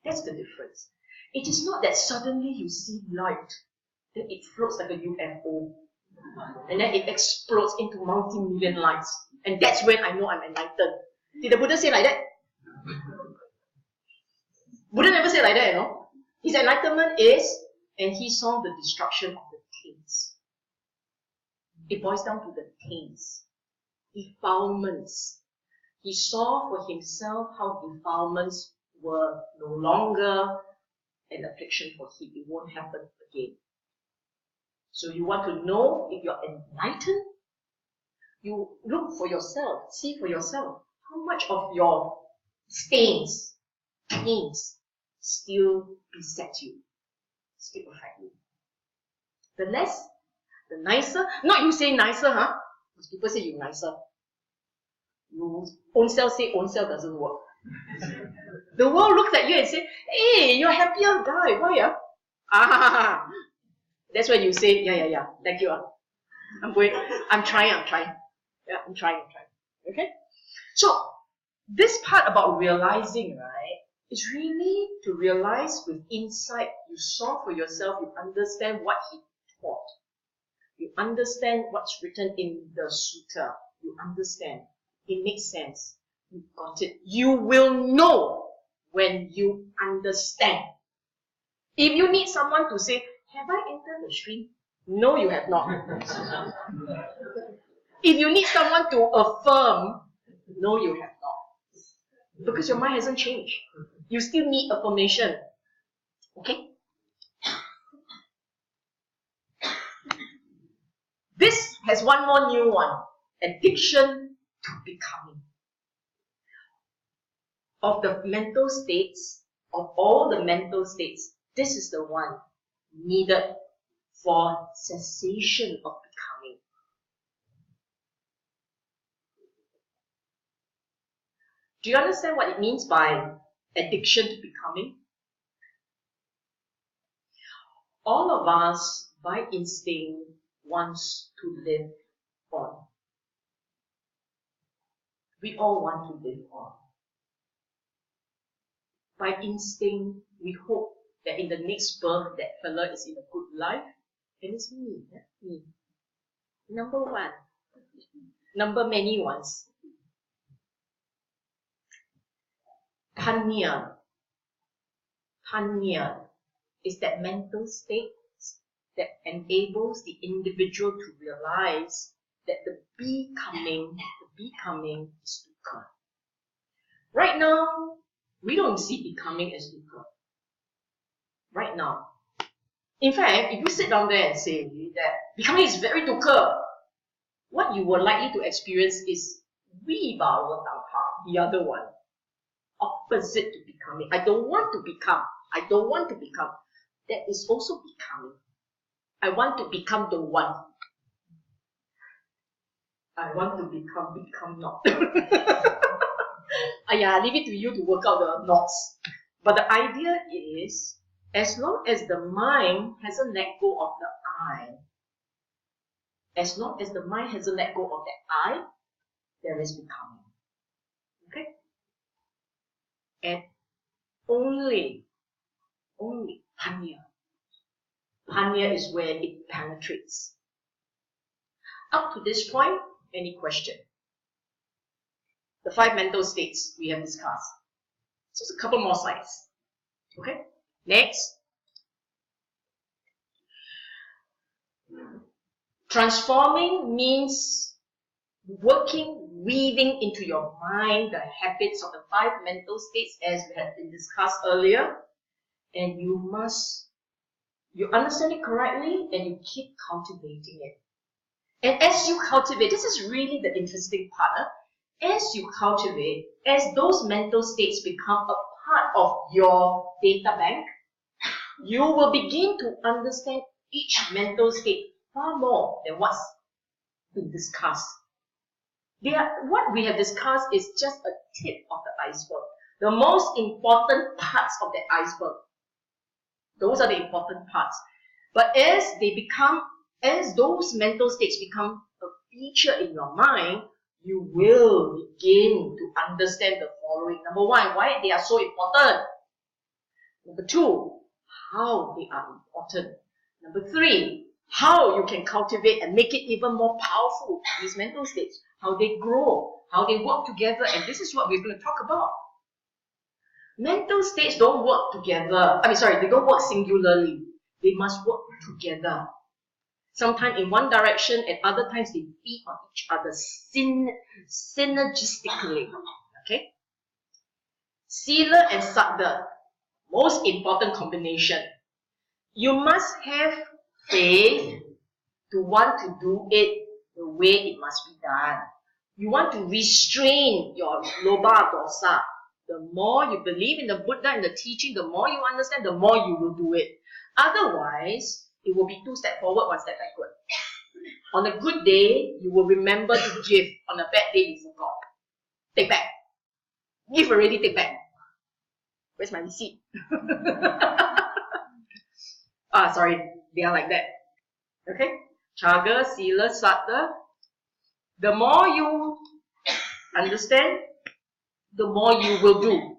That's the difference. It is not that suddenly you see light, then it floats like a UFO, and then it explodes into multi-million lights. And that's when I know I'm enlightened. Did the Buddha say like that? Buddha never said like that, you know. His enlightenment is, and he saw the destruction of the taints. It boils down to the taints, defilements. He saw for himself how defilements were no longer an affliction for him. It won't happen again. So you want to know if you're enlightened? You look for yourself, see for yourself how much of your stains, taints, still beset you, still affect you. The less, the nicer, not you say nicer, huh? Because people say you nicer. You own self say own self doesn't work. The world looks at you and say, hey, you're a happier guy, why? Ah, that's when you say, yeah, thank you. I'm trying. Yeah, I'm trying. Okay? So, this part about realizing, right, is really to realize with insight. You saw for yourself, you understand what he taught. You understand what's written in the Suta. You understand. It makes sense. You got it. You will know when you understand. If you need someone to say, have I entered the stream? No, you have not. If you need someone to affirm, no, you have not. Because your mind hasn't changed. You still need affirmation. Okay? This has one more new one. Addiction to becoming. Of the mental states, of all the mental states, this is the one needed for cessation of becoming. Do you understand what it means by addiction to becoming? All of us, by instinct, wants to live on. We all want to live on. By instinct, we hope that in the next birth, that fella is in a good life. And it's me, me. Number one. Number many ones. Panya is that mental state that enables the individual to realize that the becoming is dukkha. Right now, we don't see becoming as dukkha. Right now. In fact, if you sit down there and say that becoming is very dukkha, what you were likely to experience is vibhava tanha, the other one. Opposite to becoming. I don't want to become. That is also becoming. I want to become the one. I want to become not. Yeah, leave it to you to work out the knots. But the idea is, as long as the mind hasn't let go of the I, as long as the mind hasn't let go of the I, there is becoming. Okay? And only Panya. Panya is where it penetrates. Up to this point, any question? The 5 mental states we have discussed. So it's a couple more slides. Okay? Next. Transforming means weaving into your mind the habits of the 5 mental states as we had been discussed earlier. And you understand it correctly and you keep cultivating it. And as you cultivate, this is really the interesting part. As you cultivate, as those mental states become a part of your data bank, you will begin to understand each mental state far more than what's been discussed. What we have discussed is just a tip of the iceberg. The most important parts of the iceberg. Those are the important parts. But as those mental states become a feature in your mind, you will begin to understand the following. Number 1, why they are so important. Number 2, how they are important. Number 3, how you can cultivate and make it even more powerful, these mental states. how they grow, how they work together, and this is what we're going to talk about. Mental states don't work together. They don't work singularly. They must work together. Sometimes in one direction, and other times they feed on each other synergistically. Okay? Sila and Saddha, most important combination. You must have faith to want to do it the way it must be done. You want to restrain your lobha dosa. The more you believe in the Buddha and the teaching, the more you understand, the more you will do it. Otherwise, it will be 2 steps forward, 1 step backward. On a good day, you will remember to give. On a bad day, you forgot. Take back. Give already, take back. Where's my receipt? Sorry, they are like that. Okay? Chaga, Sila, Saddha. The more you understand, the more you will do.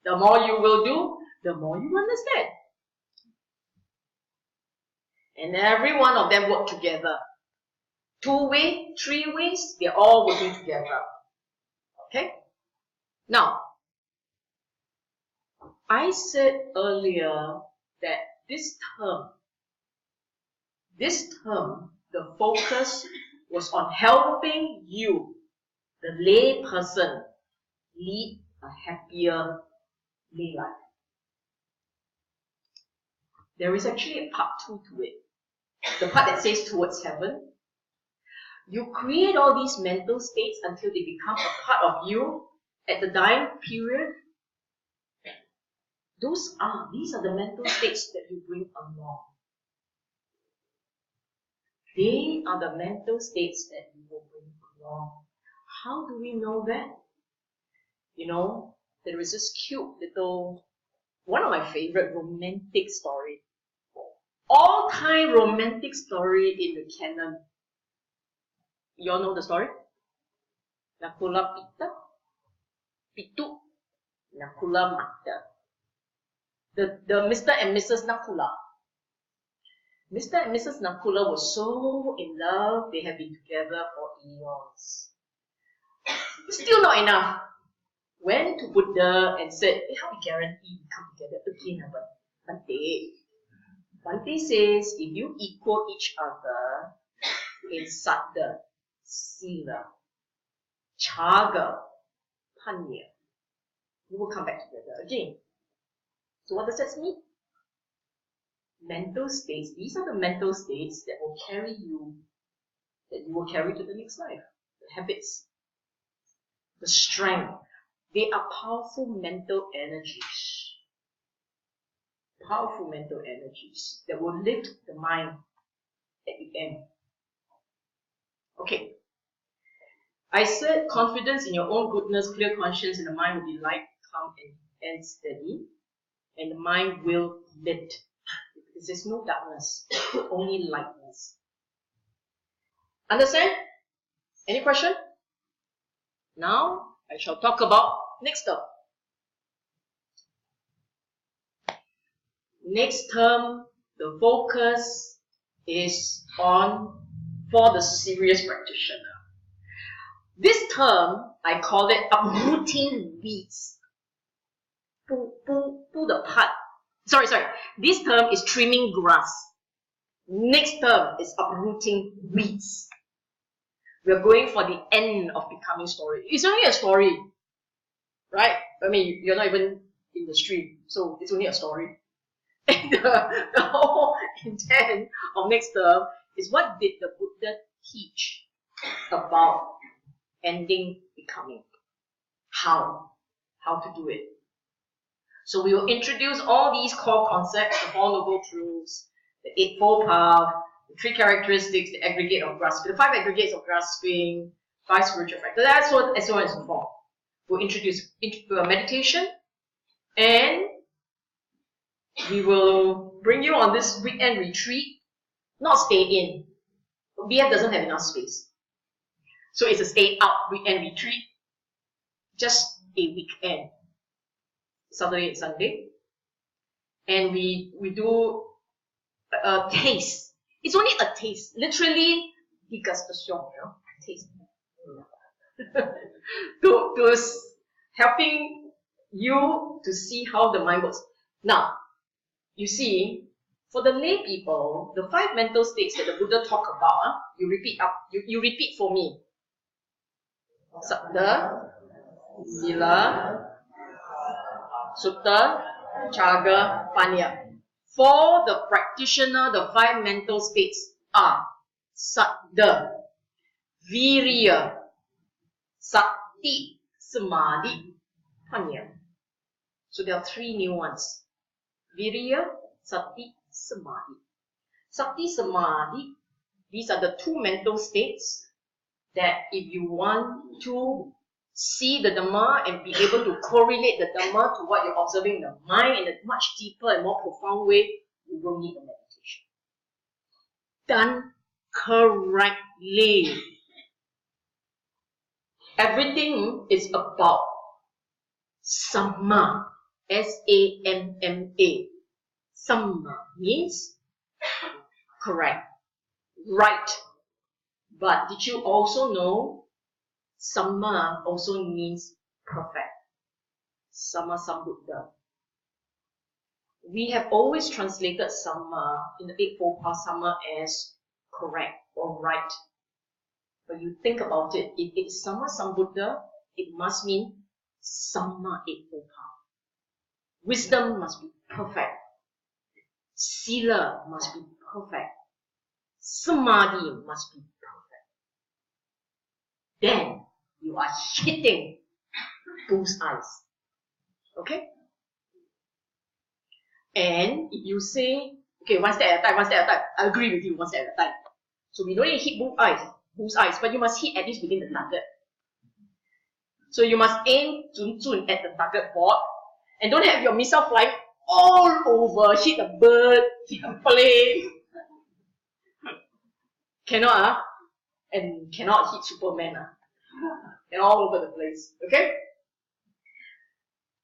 The more you will do, the more you understand. And every one of them work together. 2 ways, 3 ways, they're all working together. Okay? Now, I said earlier that this term, the focus was on helping you, the lay person, lead a happier lay life. There is actually a part 2 to it. The part that says towards heaven. You create all these mental states until they become a part of you at the dying period. These are the mental states that you bring along. They are the mental states that you will bring along. How do we know that? You know, there is this cute little, one of my favorite romantic story. All-time romantic story in the canon. You all know the story? Nakula Pita, Pitu, Nakula Mata. The Mr. and Mrs. Nakula. Mr. and Mrs. Nakula were so in love, they have been together for eons. Still not enough. Went to Buddha and said, how we guarantee we come together again? Bante. Bante says, if you equal each other in Saddha, Sila, Chaga, Panya, you will come back together again. So what does that mean? Mental states, these are the mental states that will carry you, that you will carry to the next life. The habits, the strength, they are powerful mental energies. Powerful mental energies that will lift the mind at the end. Okay. I said confidence in your own goodness, clear conscience, and the mind will be light, calm, and steady. And the mind will lit. Because there's no darkness, only lightness. Understand? Any question? Now, I shall talk about next term. Next term, the focus is on for the serious practitioner. This term, I call it uprooting weeds. Pull the part. Sorry. This term is trimming grass. Next term is uprooting weeds. We are going for the end of becoming story. It's only a story, right? I mean, you're not even in the stream, so it's only a story. And the whole intent of next term is what did the Buddha teach about ending becoming? How to do it. So we will introduce all these core concepts, the Four Noble Truths, the Eightfold Path, the 3 characteristics, the aggregate of grasping, the 5 aggregates of grasping, 5 spiritual factors, that's what, and so on and so forth. We'll introduce meditation, and we will bring you on this weekend retreat, not stay in. BF doesn't have enough space. So it's a stay out weekend retreat, just a weekend. Saturday and Sunday, and we do a taste. It's only a taste, literally degustation, taste. helping you to see how the mind works. Now, you see, for the lay people, the 5 mental states that the Buddha talked about, you repeat for me. Saddha, Sila, Sutta, Chaga, Panya. For the practitioner, the 5 mental states are Saddha, Virya, Sati, Samadhi, Panya. So there are 3 new ones. Virya, Sati, Samadhi. Sati, Samadhi, these are the 2 mental states that if you want to see the Dhamma and be able to correlate the Dhamma to what you're observing in the mind in a much deeper and more profound way, you will need a meditation. Done correctly. Everything is about Samma. S-A-M-M-A. Samma means correct, right. But did you also know Samma also means perfect? Samma Sambuddha. We have always translated Samma in the Eightfold Path Samma as correct or right. But you think about it, if it's Samma Sambuddha, it must mean Samma Eightfold Path. Wisdom must be perfect. Sila must be perfect. Samadhi must be perfect. Then you are hitting bullseyes. Okay? And if you say, okay, one step at a time, one step at a time, I agree with you, one step at a time. So we don't need to hit bullseyes, but you must hit at least within the target. So you must aim zun at the target board, and don't have your missile flying all over, hit a bird, hit a plane. Cannot, and cannot hit Superman, and all over the place. Okay?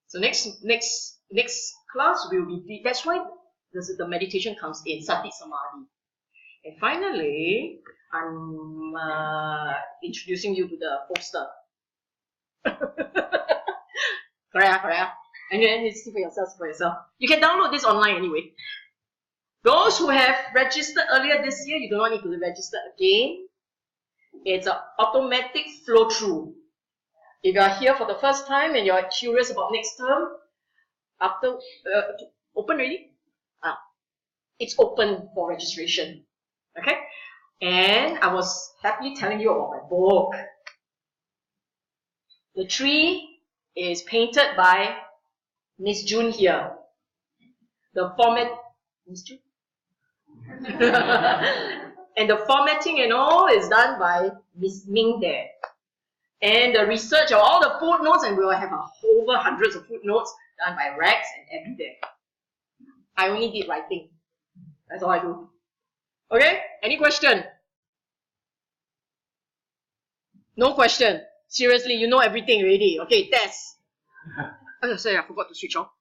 So next class will be, that's why the meditation comes in, Sati Samadhi. And finally, I'm introducing you to the poster. Correct. And then you see for yourself. You can download this online anyway. Those who have registered earlier this year, you do not need to register again. It's an automatic flow through. If you are here for the first time and you are curious about next term, after open already? It's open for registration. Okay? And I was happily telling you about my book. The tree is painted by Miss June here. The format, Miss June? And the formatting and all is done by Miss Ming there. And the research of all the footnotes, and we'll have over hundreds of footnotes done by Rex and Abby there. I only did writing. That's all I do. Okay? Any question? No question. Seriously, you know everything already. Okay, test. Oh, sorry, I forgot to switch off.